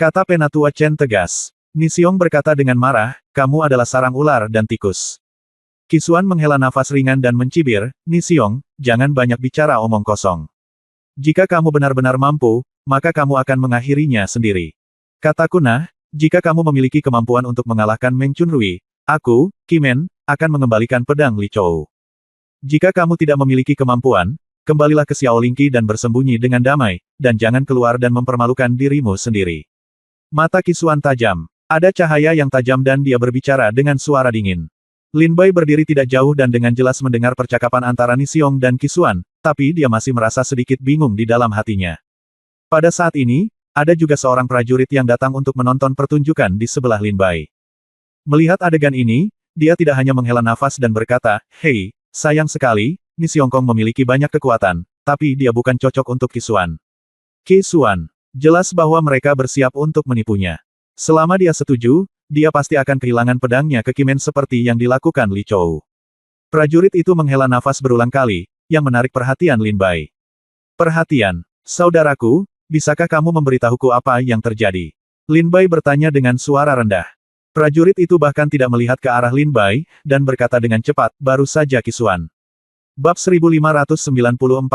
S1: Kata Penatua Chen tegas. Nisiong berkata dengan marah, kamu adalah sarang ular dan tikus. Qisuan menghela nafas ringan dan mencibir, Nisiong, jangan banyak bicara omong kosong. Jika kamu benar-benar mampu, maka kamu akan mengakhirinya sendiri. Kataku nah, jika kamu memiliki kemampuan untuk mengalahkan Meng Chunrui, aku, Qimen, akan mengembalikan pedang Li Chou. Jika kamu tidak memiliki kemampuan, kembalilah ke Xiaolingqi dan bersembunyi dengan damai, dan jangan keluar dan mempermalukan dirimu sendiri. Mata Qisuan tajam. Ada cahaya yang tajam dan dia berbicara dengan suara dingin. Lin Bai berdiri tidak jauh dan dengan jelas mendengar percakapan antara Nisiong dan Qisuan, tapi dia masih merasa sedikit bingung di dalam hatinya. Pada saat ini, ada juga seorang prajurit yang datang untuk menonton pertunjukan di sebelah Lin Bai. Melihat adegan ini, dia tidak hanya menghela nafas dan berkata, hei, sayang sekali, Nisiong Kong memiliki banyak kekuatan, tapi dia bukan cocok untuk Qisuan. Qisuan, jelas bahwa mereka bersiap untuk menipunya. Selama dia setuju, dia pasti akan kehilangan pedangnya ke Qimen seperti yang dilakukan Li Chou. Prajurit itu menghela nafas berulang kali, yang menarik perhatian Lin Bai. Perhatian, saudaraku, bisakah kamu memberitahuku apa yang terjadi? Lin Bai bertanya dengan suara rendah. Prajurit itu bahkan tidak melihat ke arah Lin Bai, dan berkata dengan cepat, baru saja Qisuan. Bab 1594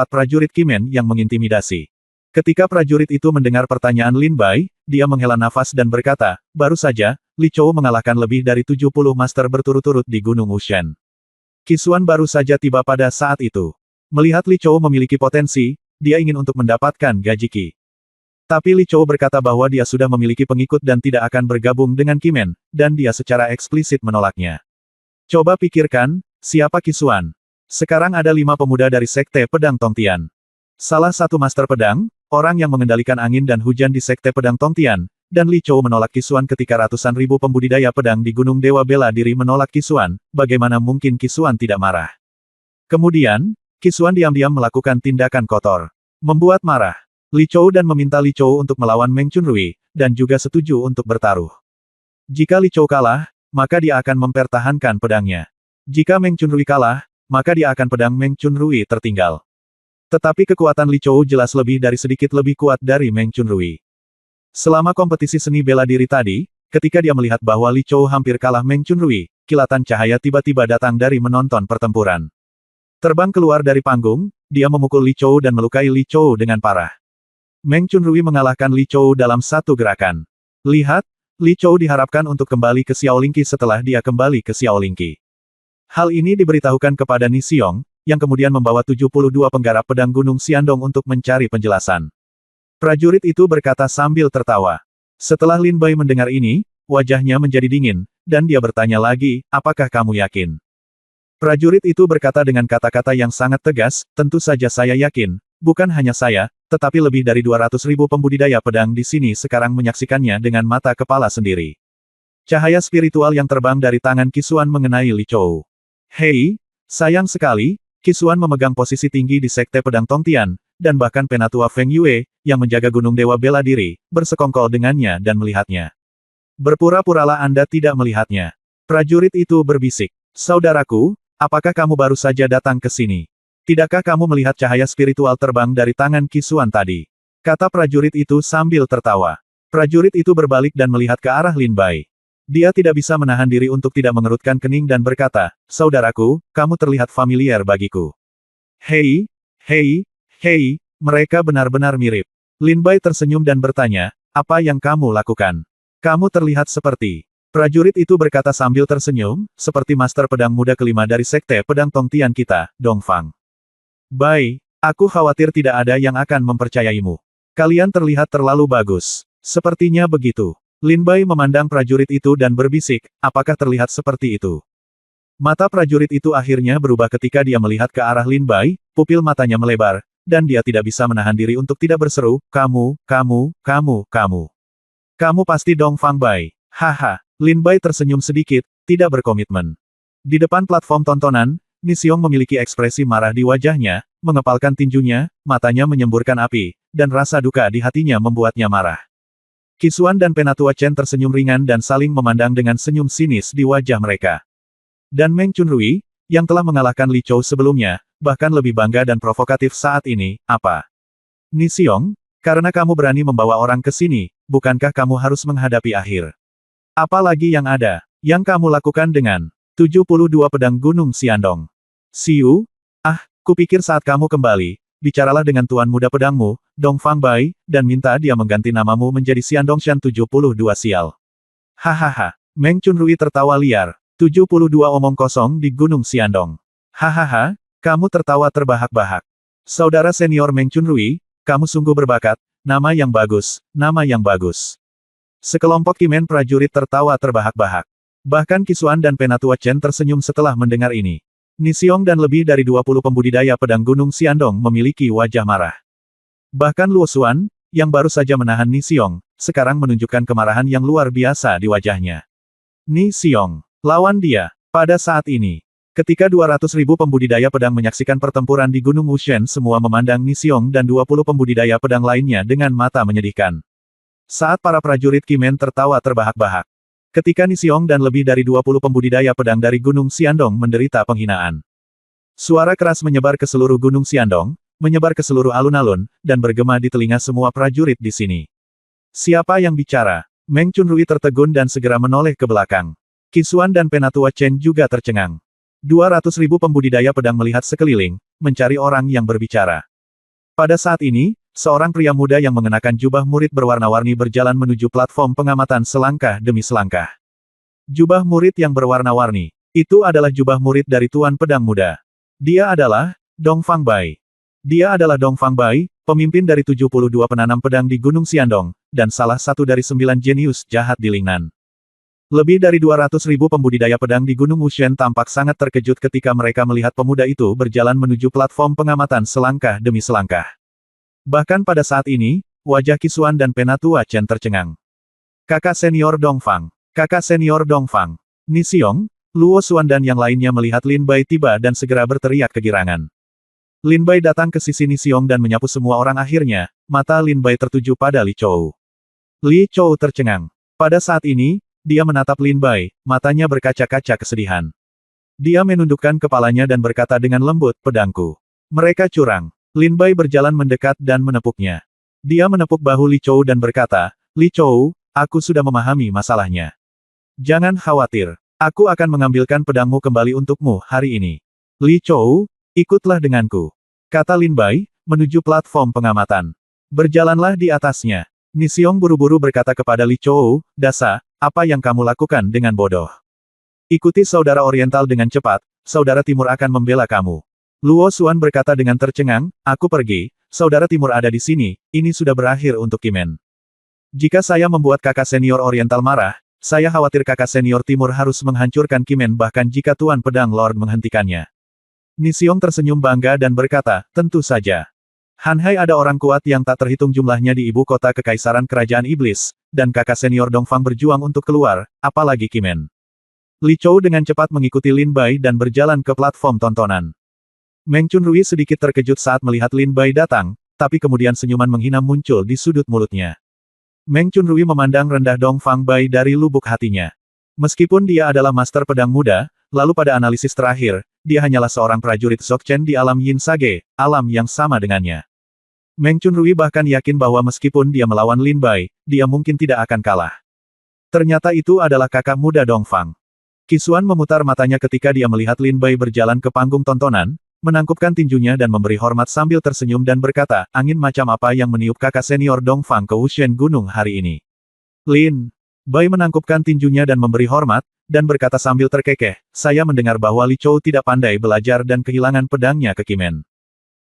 S1: prajurit Qimen yang mengintimidasi. Ketika prajurit itu mendengar pertanyaan Lin Bai, dia menghela nafas dan berkata, baru saja, Li Chou mengalahkan lebih dari 70 master berturut-turut di Gunung Wushen. Qisuan baru saja tiba pada saat itu. Melihat Li Chou memiliki potensi, dia ingin untuk mendapatkan gaji Qi. Tapi Li Chou berkata bahwa dia sudah memiliki pengikut dan tidak akan bergabung dengan Kimen, dan dia secara eksplisit menolaknya. Coba pikirkan, siapa Qisuan? Sekarang ada 5 pemuda dari Sekte Pedang Tongtian. Salah satu master pedang, orang yang mengendalikan angin dan hujan di Sekte Pedang Tongtian, dan Li Chou menolak Qisuan ketika ratusan ribu pembudidaya pedang di Gunung Dewa Bela Diri menolak Qisuan, bagaimana mungkin Qisuan tidak marah? Kemudian, Qisuan diam-diam melakukan tindakan kotor. Membuat marah Li Chou dan meminta Li Chou untuk melawan Meng Chunrui, dan juga setuju untuk bertaruh. Jika Li Chou kalah, maka dia akan mempertahankan pedangnya. Jika Meng Chunrui kalah, maka dia akan pedang Meng Chunrui tertinggal. Tetapi kekuatan Li Chou jelas lebih dari sedikit lebih kuat dari Meng Chunrui. Selama kompetisi seni bela diri tadi, ketika dia melihat bahwa Li Chou hampir kalah Meng Chunrui, kilatan cahaya tiba-tiba datang dari menonton pertempuran. Terbang keluar dari panggung, dia memukul Li Chou dan melukai Li Chou dengan parah. Meng Chunrui mengalahkan Li Chou dalam satu gerakan. Lihat, Li Chou diharapkan untuk kembali ke Xiaolingqi setelah dia kembali ke Xiaolingqi. Hal ini diberitahukan kepada Ni Xiong, yang kemudian membawa 72 penggarap pedang Gunung Xiandong untuk mencari penjelasan. Prajurit itu berkata sambil tertawa. Setelah Lin Bai mendengar ini, wajahnya menjadi dingin, dan dia bertanya lagi, apakah kamu yakin? Prajurit itu berkata dengan kata-kata yang sangat tegas, tentu saja saya yakin, bukan hanya saya, tetapi lebih dari 200.000 pembudidaya pedang di sini sekarang menyaksikannya dengan mata kepala sendiri. Cahaya spiritual yang terbang dari tangan Qisuan mengenai Li Chou. Hei, sayang sekali, Qisuan memegang posisi tinggi di Sekte Pedang Tongtian, dan bahkan Penatua Feng Yue, yang menjaga Gunung Dewa Bela Diri, bersekongkol dengannya dan melihatnya. Berpura-puralah Anda tidak melihatnya. Prajurit itu berbisik. Saudaraku, apakah kamu baru saja datang ke sini? Tidakkah kamu melihat cahaya spiritual terbang dari tangan Qisuan tadi? Kata prajurit itu sambil tertawa. Prajurit itu berbalik dan melihat ke arah Lin Bai. Dia tidak bisa menahan diri untuk tidak mengerutkan kening dan berkata, saudaraku, kamu terlihat familiar bagiku. Hei, hei, hei, mereka benar-benar mirip. Lin Bai tersenyum dan bertanya, apa yang kamu lakukan? Kamu terlihat seperti... Prajurit itu berkata sambil tersenyum, seperti master pedang muda kelima dari Sekte Pedang Tongtian kita, Dongfang. Bai, aku khawatir tidak ada yang akan mempercayaimu. Kalian terlihat terlalu bagus. Sepertinya begitu. Lin Bai memandang prajurit itu dan berbisik, apakah terlihat seperti itu? Mata prajurit itu akhirnya berubah ketika dia melihat ke arah Lin Bai, pupil matanya melebar, dan dia tidak bisa menahan diri untuk tidak berseru, kamu. Kamu pasti Dongfang Bai. Haha, Lin Bai tersenyum sedikit, tidak berkomitmen. Di depan platform tontonan, Ni Xiong memiliki ekspresi marah di wajahnya, mengepalkan tinjunya, matanya menyemburkan api, dan rasa duka di hatinya membuatnya marah. Qisuan dan Penatua Chen tersenyum ringan dan saling memandang dengan senyum sinis di wajah mereka. Dan Meng Chunrui, yang telah mengalahkan Li Chou sebelumnya, bahkan lebih bangga dan provokatif saat ini, apa? Ni Xiong, karena kamu berani membawa orang ke sini, bukankah kamu harus menghadapi akhir? Apalagi yang ada, yang kamu lakukan dengan 72 pedang Gunung Xiandong. Siu? Kupikir saat kamu kembali, bicaralah dengan tuan muda pedangmu, Dongfang Bai, dan minta dia mengganti namamu menjadi Xiandongshan 72 Sial. Hahaha, Meng Chunrui tertawa liar, 72 omong kosong di Gunung Xiandong. Hahaha, kamu tertawa terbahak-bahak. Saudara senior Meng Chunrui, kamu sungguh berbakat, nama yang bagus, nama yang bagus. Sekelompok kimen prajurit tertawa terbahak-bahak. Bahkan Qisuan dan Penatua Chen tersenyum setelah mendengar ini. Ni Xiong dan lebih dari 20 pembudidaya pedang Gunung Xiandong memiliki wajah marah. Bahkan Luo Xuan, yang baru saja menahan Ni Xiong, sekarang menunjukkan kemarahan yang luar biasa di wajahnya. Ni Xiong, lawan dia. Pada saat ini, ketika 200.000 pembudidaya pedang menyaksikan pertempuran di Gunung Wushen, semua memandang Ni Xiong dan 20 pembudidaya pedang lainnya dengan mata menyedihkan. Saat para prajurit Kimen tertawa terbahak-bahak. Ketika Ni Xiong dan lebih dari 20 pembudidaya pedang dari Gunung Xiandong menderita penghinaan. Suara keras menyebar ke seluruh Gunung Xiandong, menyebar ke seluruh alun-alun, dan bergema di telinga semua prajurit di sini. Siapa yang bicara? Meng Chunrui tertegun dan segera menoleh ke belakang. Qisuan dan Penatua Chen juga tercengang. 200.000 pembudidaya pedang melihat sekeliling, mencari orang yang berbicara. Pada saat ini, seorang pria muda yang mengenakan jubah murid berwarna-warni berjalan menuju platform pengamatan selangkah demi selangkah. Jubah murid yang berwarna-warni. Itu adalah jubah murid dari Tuan Pedang Muda. Dia adalah Dongfang Bai. Dia adalah Dongfang Bai, pemimpin dari 72 penanam pedang di Gunung Xiandong, dan salah satu dari 9 jenius jahat di Lingnan. Lebih dari 200.000 pembudidaya pedang di Gunung Wushen tampak sangat terkejut ketika mereka melihat pemuda itu berjalan menuju platform pengamatan selangkah demi selangkah. Bahkan pada saat ini, wajah Qisuan dan Penatua Chen tercengang. Kakak senior Dongfang. Kakak senior Dongfang. Ni Xiong, Luo Xuan dan yang lainnya melihat Lin Bai tiba dan segera berteriak kegirangan. Lin Bai datang ke sisi Ni Xiong dan menyapu semua orang akhirnya, mata Lin Bai tertuju pada Li Chou. Li Chou tercengang. Pada saat ini, dia menatap Lin Bai, matanya berkaca-kaca kesedihan. Dia menundukkan kepalanya dan berkata dengan lembut, pedangku. Mereka curang. Lin Bai berjalan mendekat dan menepuknya. Dia menepuk bahu Li Chou dan berkata, Li Chou, aku sudah memahami masalahnya. Jangan khawatir. Aku akan mengambilkan pedangmu kembali untukmu hari ini. Li Chou, ikutlah denganku. Kata Lin Bai, menuju platform pengamatan. Berjalanlah di atasnya. Ni Xiong buru-buru berkata kepada Li Chou, Dasa, apa yang kamu lakukan dengan bodoh? Ikuti saudara Oriental dengan cepat, saudara Timur akan membela kamu. Luo Xuan berkata dengan tercengang, aku pergi, saudara Timur ada di sini, ini sudah berakhir untuk Kimen. Jika saya membuat kakak senior Oriental marah, saya khawatir kakak senior Timur harus menghancurkan Kimen bahkan jika Tuan Pedang Lord menghentikannya. Ni Xiong tersenyum bangga dan berkata, tentu saja. Hanhai ada orang kuat yang tak terhitung jumlahnya di ibu kota kekaisaran kerajaan iblis, dan kakak senior Dongfang berjuang untuk keluar, apalagi Kimen. Li Chou dengan cepat mengikuti Lin Bai dan berjalan ke platform tontonan. Meng Chunrui sedikit terkejut saat melihat Lin Bai datang, tapi kemudian senyuman menghina muncul di sudut mulutnya. Meng Chunrui memandang rendah Dongfang Bai dari lubuk hatinya. Meskipun dia adalah master pedang muda, lalu pada analisis terakhir, dia hanyalah seorang prajurit Dzogchen di alam Yin Sage, alam yang sama dengannya. Meng Chunrui bahkan yakin bahwa meskipun dia melawan Lin Bai, dia mungkin tidak akan kalah. Ternyata itu adalah kakak muda Dongfang. Qisuan memutar matanya ketika dia melihat Lin Bai berjalan ke panggung tontonan, menangkupkan tinjunya dan memberi hormat sambil tersenyum dan berkata, angin macam apa yang meniup kakak senior Dongfang ke Wushen Gunung hari ini? Lin Bai menangkupkan tinjunya dan memberi hormat, dan berkata sambil terkekeh, saya mendengar bahwa Li Chou tidak pandai belajar dan kehilangan pedangnya ke Kimen.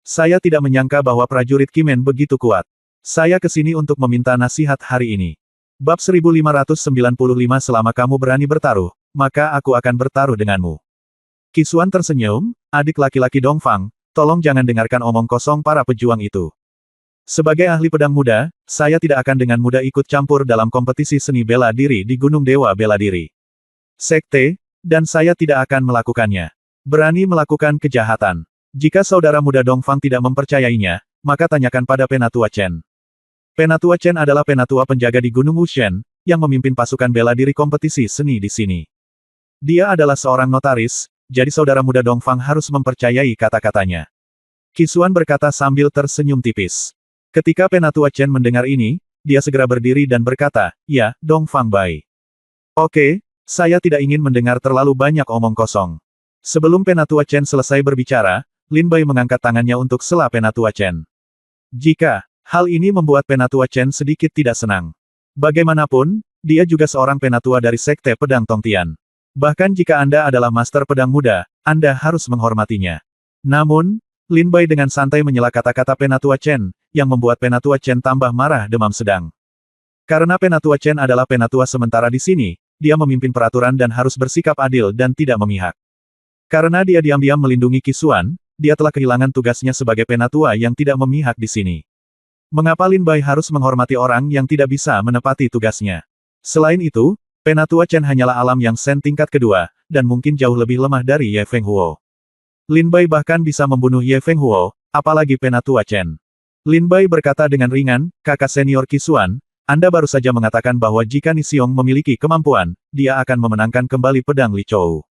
S1: Saya tidak menyangka bahwa prajurit Kimen begitu kuat. Saya ke sini untuk meminta nasihat hari ini. Bab 1595 selama kamu berani bertaruh, maka aku akan bertaruh denganmu. Qisuan tersenyum, adik laki-laki Dongfang, tolong jangan dengarkan omong kosong para pejuang itu. Sebagai ahli pedang muda, saya tidak akan dengan mudah ikut campur dalam kompetisi seni bela diri di Gunung Dewa Bela Diri. Sekte, dan saya tidak akan melakukannya. Berani melakukan kejahatan. Jika saudara muda Dongfang tidak mempercayainya, maka tanyakan pada Penatua Chen. Penatua Chen adalah penatua penjaga di Gunung Wushen, yang memimpin pasukan bela diri kompetisi seni di sini. Dia adalah seorang notaris, jadi saudara muda Dongfang harus mempercayai kata-katanya. Qisuan berkata sambil tersenyum tipis. Ketika Penatua Chen mendengar ini, dia segera berdiri dan berkata, ya, Dongfang Bai. Oke, saya tidak ingin mendengar terlalu banyak omong kosong. Sebelum Penatua Chen selesai berbicara, Lin Bai mengangkat tangannya untuk sela Penatua Chen. Jika hal ini membuat Penatua Chen sedikit tidak senang. Bagaimanapun, dia juga seorang penatua dari Sekte Pedang Tongtian. Bahkan jika Anda adalah master pedang muda, Anda harus menghormatinya. Namun, Lin Bai dengan santai menyela kata-kata Penatua Chen, yang membuat Penatua Chen tambah marah demam sedang. Karena Penatua Chen adalah penatua sementara di sini, dia memimpin peraturan dan harus bersikap adil dan tidak memihak. Karena dia diam-diam melindungi Qisuan, dia telah kehilangan tugasnya sebagai penatua yang tidak memihak di sini. Mengapa Lin Bai harus menghormati orang yang tidak bisa menepati tugasnya? Selain itu, Penatua Chen hanyalah alam yang sen tingkat kedua, dan mungkin jauh lebih lemah dari Ye Fenghuo. Lin Bai bahkan bisa membunuh Ye Fenghuo, apalagi Penatua Chen. Lin Bai berkata dengan ringan, kakak senior Qisuan, Anda baru saja mengatakan bahwa jika Ni Xiong memiliki kemampuan, dia akan memenangkan kembali pedang Li Chou.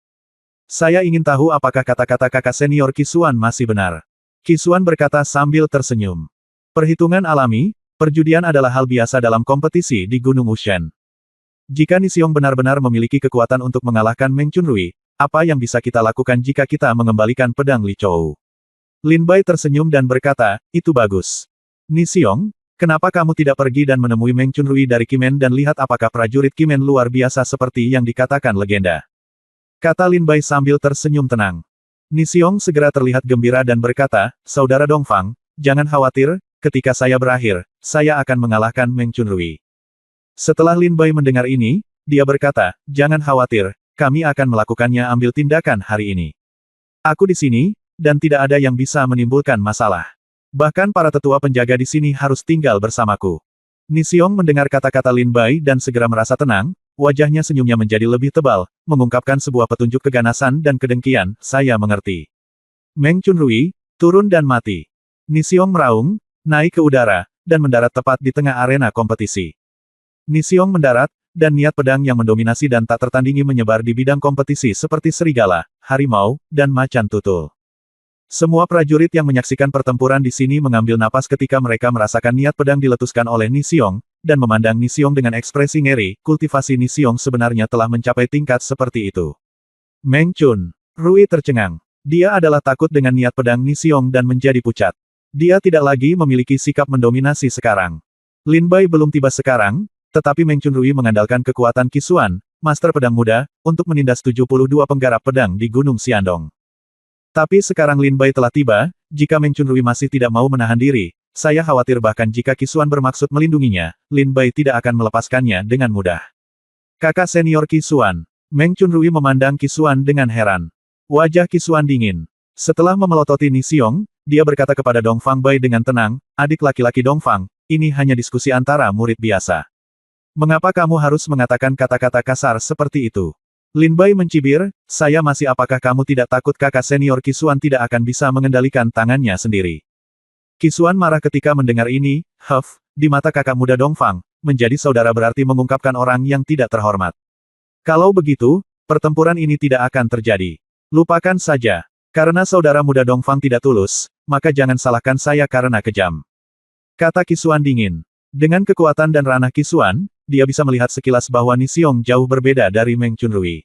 S1: Saya ingin tahu apakah kata-kata kakak senior Qisuan masih benar. Qisuan berkata sambil tersenyum. Perhitungan alami, perjudian adalah hal biasa dalam kompetisi di Gunung Wushen. Jika Ni Xiong benar-benar memiliki kekuatan untuk mengalahkan Meng Chunrui, apa yang bisa kita lakukan jika kita mengembalikan pedang Li Chou? Lin Bai tersenyum dan berkata, itu bagus. Ni Xiong, kenapa kamu tidak pergi dan menemui Meng Chunrui dari Kimen dan lihat apakah prajurit Kimen luar biasa seperti yang dikatakan legenda? Kata Lin Bai sambil tersenyum tenang. Ni Xiong segera terlihat gembira dan berkata, Saudara Dongfang, jangan khawatir, ketika saya berakhir, saya akan mengalahkan Meng Chunrui. Setelah Lin Bai mendengar ini, dia berkata, jangan khawatir, kami akan melakukannya ambil tindakan hari ini. Aku di sini, dan tidak ada yang bisa menimbulkan masalah. Bahkan para tetua penjaga di sini harus tinggal bersamaku. Ni Xiong mendengar kata-kata Lin Bai dan segera merasa tenang, wajahnya senyumnya menjadi lebih tebal, mengungkapkan sebuah petunjuk keganasan dan kedengkian, saya mengerti. Meng Chunrui, turun dan mati. Ni Xiong meraung, naik ke udara, dan mendarat tepat di tengah arena kompetisi. Ni Xiong mendarat, dan niat pedang yang mendominasi dan tak tertandingi menyebar di bidang kompetisi seperti serigala, harimau, dan macan tutul. Semua prajurit yang menyaksikan pertempuran di sini mengambil napas ketika mereka merasakan niat pedang diletuskan oleh Ni Xiong, dan memandang Ni Xiong dengan ekspresi ngeri, kultivasi Ni Xiong sebenarnya telah mencapai tingkat seperti itu. Meng Chunrui tercengang. Dia adalah takut dengan niat pedang Ni Xiong dan menjadi pucat. Dia tidak lagi memiliki sikap mendominasi sekarang. Lin Bai belum tiba sekarang, tetapi Meng Chunrui mengandalkan kekuatan Qisuan, master pedang muda, untuk menindas 72 penggarap pedang di Gunung Xiandong. Tapi sekarang Lin Bai telah tiba, jika Meng Chunrui masih tidak mau menahan diri, saya khawatir bahkan jika Qisuan bermaksud melindunginya, Lin Bai tidak akan melepaskannya dengan mudah. Kakak senior Qisuan. Meng Chunrui memandang Qisuan dengan heran. Wajah Qisuan dingin. Setelah memelototi Ni Xiong, dia berkata kepada Dongfang Bai dengan tenang, adik laki-laki Dongfang, ini hanya diskusi antara murid biasa. Mengapa kamu harus mengatakan kata-kata kasar seperti itu? Lin Bai mencibir, saya masih apakah kamu tidak takut kakak senior Qisuan tidak akan bisa mengendalikan tangannya sendiri? Qisuan marah ketika mendengar ini, di mata kakak muda Dongfang, menjadi saudara berarti mengungkapkan orang yang tidak terhormat. Kalau begitu, pertempuran ini tidak akan terjadi. Lupakan saja. Karena saudara muda Dongfang tidak tulus, maka jangan salahkan saya karena kejam. Kata Qisuan dingin. Dengan kekuatan dan ranah Qisuan, dia bisa melihat sekilas bahwa Ni Xiong jauh berbeda dari Meng Chunrui.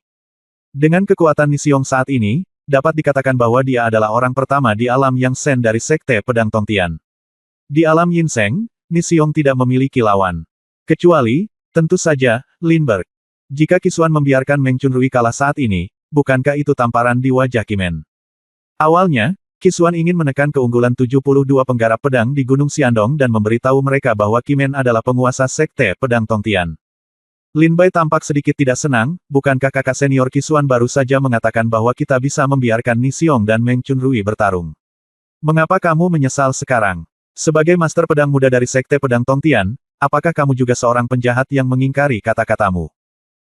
S1: Dengan kekuatan Ni Xiong saat ini, dapat dikatakan bahwa dia adalah orang pertama di alam Yang Sen dari Sekte Pedang Tongtian. Di alam Yin Seng, Ni Xiong tidak memiliki lawan. Kecuali, tentu saja, Lin Berg. Jika Qisuan membiarkan Meng Chunrui kalah saat ini, bukankah itu tamparan di wajah Kimen? Awalnya, Qisuan ingin menekan keunggulan 72 penggarap pedang di Gunung Xiandong dan memberitahu mereka bahwa Kimen adalah penguasa Sekte Pedang Tongtian. Lin Bai tampak sedikit tidak senang, bukankah kakak senior Qisuan baru saja mengatakan bahwa kita bisa membiarkan Ni Xiong dan Meng Chunrui bertarung? Mengapa kamu menyesal sekarang? Sebagai master pedang muda dari Sekte Pedang Tongtian, apakah kamu juga seorang penjahat yang mengingkari kata-katamu?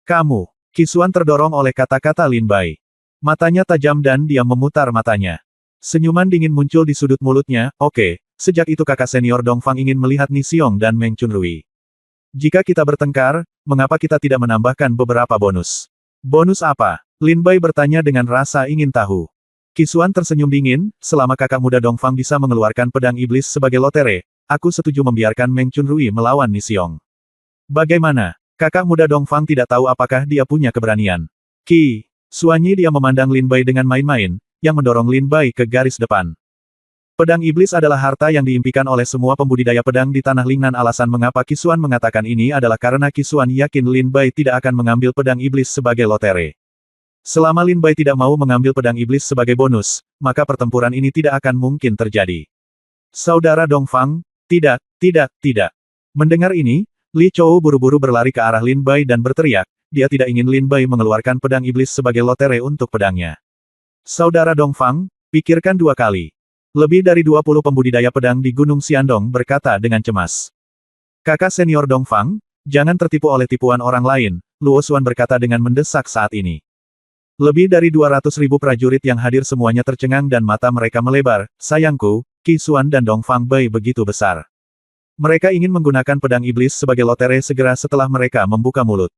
S1: Kamu, Qisuan terdorong oleh kata-kata Lin Bai. Matanya tajam dan dia memutar matanya. Senyuman dingin muncul di sudut mulutnya, oke, sejak itu kakak senior Dongfang ingin melihat Ni Xiong dan Meng Chunrui. Jika kita bertengkar, mengapa kita tidak menambahkan beberapa bonus? Bonus apa? Lin Bai bertanya dengan rasa ingin tahu. Qisuan tersenyum dingin, selama kakak muda Dongfang bisa mengeluarkan pedang iblis sebagai lotere, aku setuju membiarkan Meng Chunrui melawan Ni Xiong. Bagaimana? Kakak muda Dongfang tidak tahu apakah dia punya keberanian. Suanyi dia memandang Lin Bai dengan main-main, yang mendorong Lin Bai ke garis depan. Pedang iblis adalah harta yang diimpikan oleh semua pembudidaya pedang di Tanah Lingnan. Alasan mengapa Qisuan mengatakan ini adalah karena Qisuan yakin Lin Bai tidak akan mengambil pedang iblis sebagai lotere. Selama Lin Bai tidak mau mengambil pedang iblis sebagai bonus, maka pertempuran ini tidak akan mungkin terjadi. Saudara Dongfang, tidak. Mendengar ini, Li Chou buru-buru berlari ke arah Lin Bai dan berteriak, dia tidak ingin Lin Bai mengeluarkan pedang iblis sebagai lotere untuk pedangnya. Saudara Dongfang, pikirkan dua kali. Lebih dari 20 pembudidaya pedang di Gunung Xiandong berkata dengan cemas. Kakak senior Dongfang, jangan tertipu oleh tipuan orang lain, Luo Xuan berkata dengan mendesak saat ini. Lebih dari 200.000 prajurit yang hadir semuanya tercengang dan mata mereka melebar, sayangku, Qisuan dan Dongfang Bai begitu besar. Mereka ingin menggunakan pedang iblis sebagai lotere segera setelah mereka membuka mulut.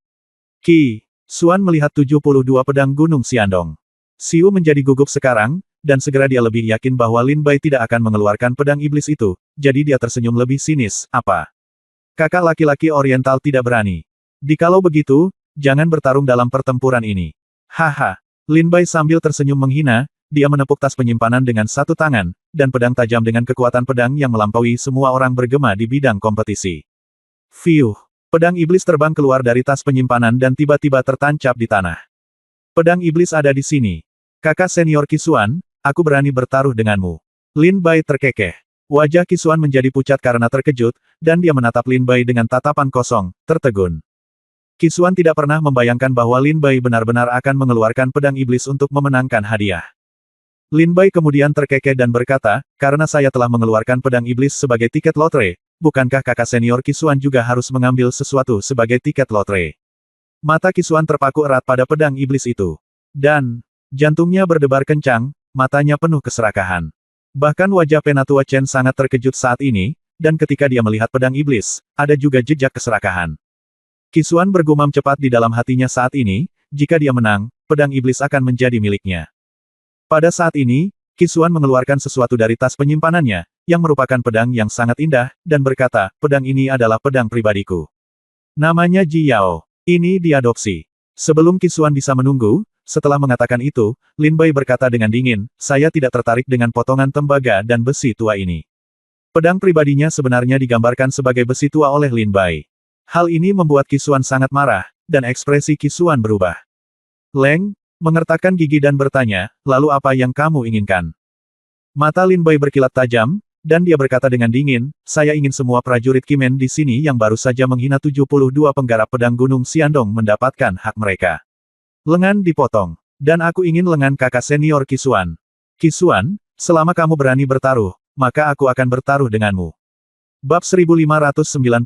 S1: Qisuan melihat 72 pedang Gunung Xiandong. Xiu menjadi gugup sekarang, dan segera dia lebih yakin bahwa Lin Bai tidak akan mengeluarkan pedang iblis itu, jadi dia tersenyum lebih sinis, apa? Kakak laki-laki oriental tidak berani. Dikalau begitu, jangan bertarung dalam pertempuran ini. Haha. Lin Bai sambil tersenyum menghina, dia menepuk tas penyimpanan dengan satu tangan, dan pedang tajam dengan kekuatan pedang yang melampaui semua orang bergema di bidang kompetisi. Fiuh. Pedang iblis terbang keluar dari tas penyimpanan dan tiba-tiba tertancap di tanah. Pedang iblis ada di sini. Kakak senior Qisuan, aku berani bertaruh denganmu. Lin Bai terkekeh. Wajah Qisuan menjadi pucat karena terkejut, dan dia menatap Lin Bai dengan tatapan kosong, tertegun. Qisuan tidak pernah membayangkan bahwa Lin Bai benar-benar akan mengeluarkan pedang iblis untuk memenangkan hadiah. Lin Bai kemudian terkekeh dan berkata, karena saya telah mengeluarkan pedang iblis sebagai tiket lotre, bukankah kakak senior Qisuan juga harus mengambil sesuatu sebagai tiket lotre? Mata Qisuan terpaku erat pada pedang iblis itu. Dan, jantungnya berdebar kencang, matanya penuh keserakahan. Bahkan wajah Penatua Chen sangat terkejut saat ini, dan ketika dia melihat pedang iblis, ada juga jejak keserakahan. Qisuan bergumam cepat di dalam hatinya saat ini, jika dia menang, pedang iblis akan menjadi miliknya. Pada saat ini, Qisuan mengeluarkan sesuatu dari tas penyimpanannya, yang merupakan pedang yang sangat indah, dan berkata, pedang ini adalah pedang pribadiku. Namanya Ji Yao. Ini diadopsi. Sebelum Qisuan bisa menunggu, setelah mengatakan itu, Lin Bai berkata dengan dingin, saya tidak tertarik dengan potongan tembaga dan besi tua ini. Pedang pribadinya sebenarnya digambarkan sebagai besi tua oleh Lin Bai. Hal ini membuat Qisuan sangat marah, dan ekspresi Qisuan berubah. Leng, mengertakkan gigi dan bertanya, lalu apa yang kamu inginkan? Mata Lin Bai berkilat tajam, dan dia berkata dengan dingin, saya ingin semua prajurit Kimen di sini yang baru saja menghina 72 penggarap pedang Gunung Xiandong mendapatkan hak mereka. Lengan dipotong. Dan aku ingin lengan kakak senior Qisuan. Qisuan, selama kamu berani bertaruh, maka aku akan bertaruh denganmu. Bab 1596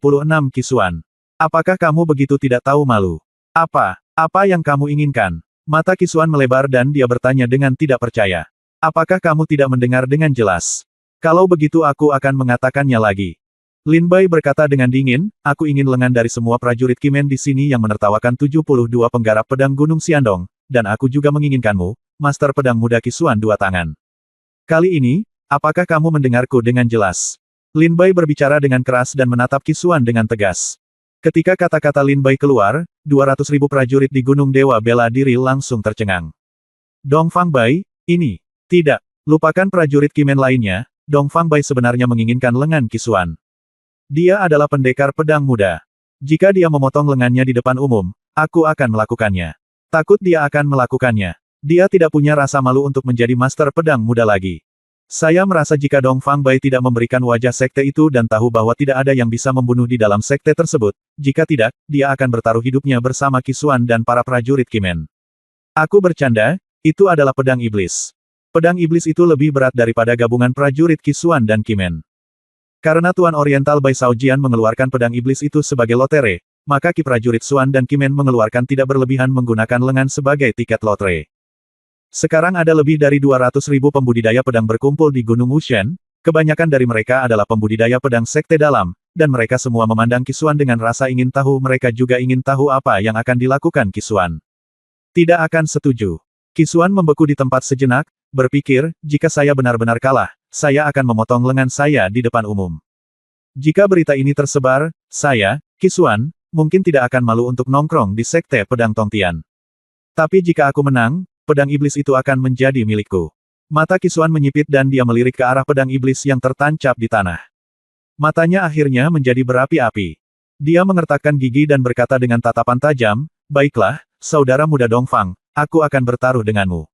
S1: Qisuan. Apakah kamu begitu tidak tahu malu? Apa yang kamu inginkan? Mata Qisuan melebar dan dia bertanya dengan tidak percaya. Apakah kamu tidak mendengar dengan jelas? Kalau begitu aku akan mengatakannya lagi. Lin Bai berkata dengan dingin, aku ingin lengan dari semua prajurit Kimen di sini yang menertawakan 72 penggarap pedang Gunung Xiandong, dan aku juga menginginkanmu, Master Pedang Muda Qisuan dua tangan. Kali ini, apakah kamu mendengarku dengan jelas? Lin Bai berbicara dengan keras dan menatap Qisuan dengan tegas. Ketika kata-kata Lin Bai keluar, 200.000 prajurit di Gunung Dewa Bela Diri langsung tercengang. Dongfang Bai, ini. Tidak. Lupakan prajurit Kimen lainnya, Dongfang Bai sebenarnya menginginkan lengan Qisuan. Dia adalah pendekar pedang muda. Jika dia memotong lengannya di depan umum, aku akan melakukannya. Takut dia akan melakukannya. Dia tidak punya rasa malu untuk menjadi master pedang muda lagi. Saya merasa jika Dongfang Bai tidak memberikan wajah sekte itu dan tahu bahwa tidak ada yang bisa membunuh di dalam sekte tersebut, jika tidak, dia akan bertaruh hidupnya bersama Qisuan dan para prajurit Kimen. Aku bercanda, itu adalah pedang iblis. Pedang iblis itu lebih berat daripada gabungan prajurit Qisuan dan Kimen. Karena Tuan Oriental Bai Shaojian mengeluarkan pedang iblis itu sebagai lotre, maka Ki prajurit Xuan dan Kimen mengeluarkan tidak berlebihan menggunakan lengan sebagai tiket lotre. Sekarang ada lebih dari 200.000 pembudidaya pedang berkumpul di Gunung Wushen, kebanyakan dari mereka adalah pembudidaya pedang sekte dalam, dan mereka semua memandang Qisuan dengan rasa ingin tahu. Mereka juga ingin tahu apa yang akan dilakukan Qisuan. Tidak akan setuju. Qisuan membeku di tempat sejenak, berpikir, jika saya benar-benar kalah, saya akan memotong lengan saya di depan umum. Jika berita ini tersebar, saya, Qisuan, mungkin tidak akan malu untuk nongkrong di sekte pedang Tongtian. Tapi jika aku menang, pedang iblis itu akan menjadi milikku. Mata Qisuan menyipit dan dia melirik ke arah pedang iblis yang tertancap di tanah. Matanya akhirnya menjadi berapi-api. Dia mengertakkan gigi dan berkata dengan tatapan tajam, baiklah, saudara muda Dongfang, aku akan bertaruh denganmu.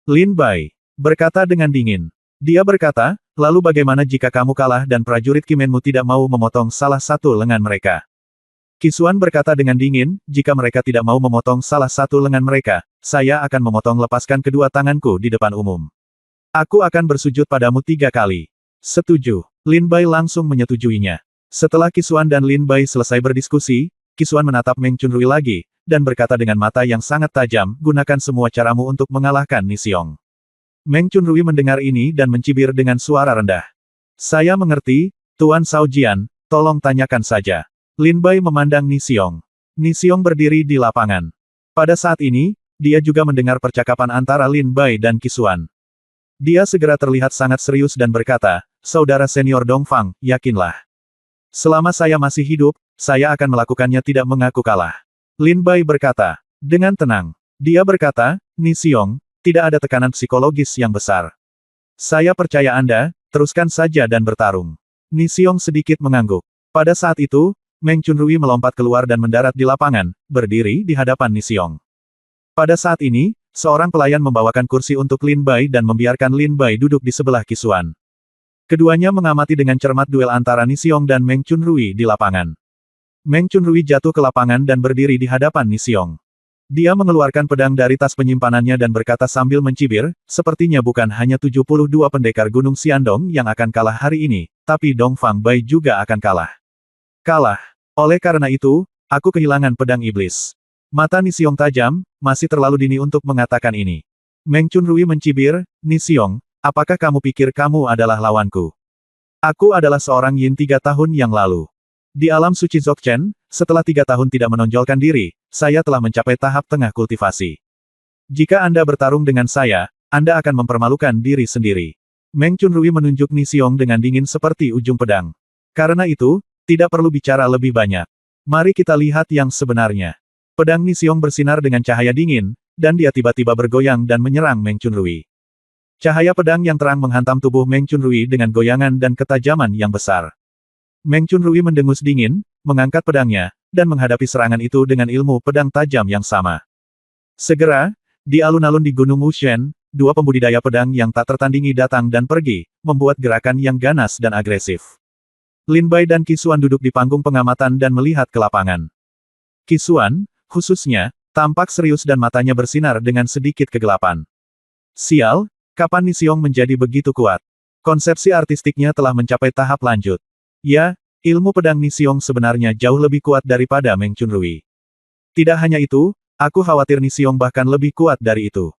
S1: Lin Bai berkata dengan dingin. Dia berkata, lalu bagaimana jika kamu kalah dan prajurit Kimenmu tidak mau memotong salah satu lengan mereka? Qisuan berkata dengan dingin, jika mereka tidak mau memotong salah satu lengan mereka, saya akan memotong lepaskan kedua tanganku di depan umum. Aku akan bersujud padamu 3 kali. Setuju. Lin Bai langsung menyetujuinya. Setelah Qisuan dan Lin Bai selesai berdiskusi, Qisuan menatap Meng Chunrui lagi, dan berkata dengan mata yang sangat tajam, gunakan semua caramu untuk mengalahkan Ni Xiong. Meng Chunrui mendengar ini dan mencibir dengan suara rendah. Saya mengerti, Tuan Shaojian, tolong tanyakan saja. Lin Bai memandang Ni Xiong. Ni Xiong berdiri di lapangan. Pada saat ini, dia juga mendengar percakapan antara Lin Bai dan Qisuan. Dia segera terlihat sangat serius dan berkata, saudara senior Dongfang, yakinlah. Selama saya masih hidup, saya akan melakukannya tidak mengaku kalah. Lin Bai berkata, dengan tenang. Dia berkata, Ni Xiong, tidak ada tekanan psikologis yang besar. Saya percaya Anda, teruskan saja dan bertarung. Ni Xiong sedikit mengangguk. Pada saat itu, Meng Chunrui melompat keluar dan mendarat di lapangan, berdiri di hadapan Ni Xiong. Pada saat ini, seorang pelayan membawakan kursi untuk Lin Bai dan membiarkan Lin Bai duduk di sebelah Qisuan. Keduanya mengamati dengan cermat duel antara Ni Xiong dan Meng Chunrui di lapangan. Meng Chunrui jatuh ke lapangan dan berdiri di hadapan Ni Xiong. Dia mengeluarkan pedang dari tas penyimpanannya dan berkata sambil mencibir, sepertinya bukan hanya 72 pendekar Gunung Xiandong yang akan kalah hari ini, tapi Dong Fang Bai juga akan kalah. Kalah. Oleh karena itu, aku kehilangan pedang iblis. Mata Ni Xiong tajam, masih terlalu dini untuk mengatakan ini. Meng Chunrui mencibir, Ni Xiong, apakah kamu pikir kamu adalah lawanku? Aku adalah seorang Yin 3 tahun yang lalu. Di alam suci Dzogchen, setelah 3 tahun tidak menonjolkan diri, saya telah mencapai tahap tengah kultivasi. Jika Anda bertarung dengan saya, Anda akan mempermalukan diri sendiri. Meng Chunrui menunjuk Ni Xiong dengan dingin seperti ujung pedang. Karena itu, tidak perlu bicara lebih banyak. Mari kita lihat yang sebenarnya. Pedang Ni Xiong bersinar dengan cahaya dingin, dan dia tiba-tiba bergoyang dan menyerang Meng Chunrui. Cahaya pedang yang terang menghantam tubuh Meng Chunrui dengan goyangan dan ketajaman yang besar. Meng Chunrui mendengus dingin, mengangkat pedangnya, dan menghadapi serangan itu dengan ilmu pedang tajam yang sama. Segera, di alun-alun di Gunung Wushen, dua pembudidaya pedang yang tak tertandingi datang dan pergi, membuat gerakan yang ganas dan agresif. Lin Bai dan Qi Xuan duduk di panggung pengamatan dan melihat ke lapangan. Qi Xuan, khususnya, tampak serius dan matanya bersinar dengan sedikit kegelapan. Sial, kapan Ni Xiong menjadi begitu kuat? Konsepsi artistiknya telah mencapai tahap lanjut. Ya, ilmu pedang Ni Xiong sebenarnya jauh lebih kuat daripada Meng Chunrui. Tidak hanya itu, aku khawatir Ni Xiong bahkan lebih kuat dari itu.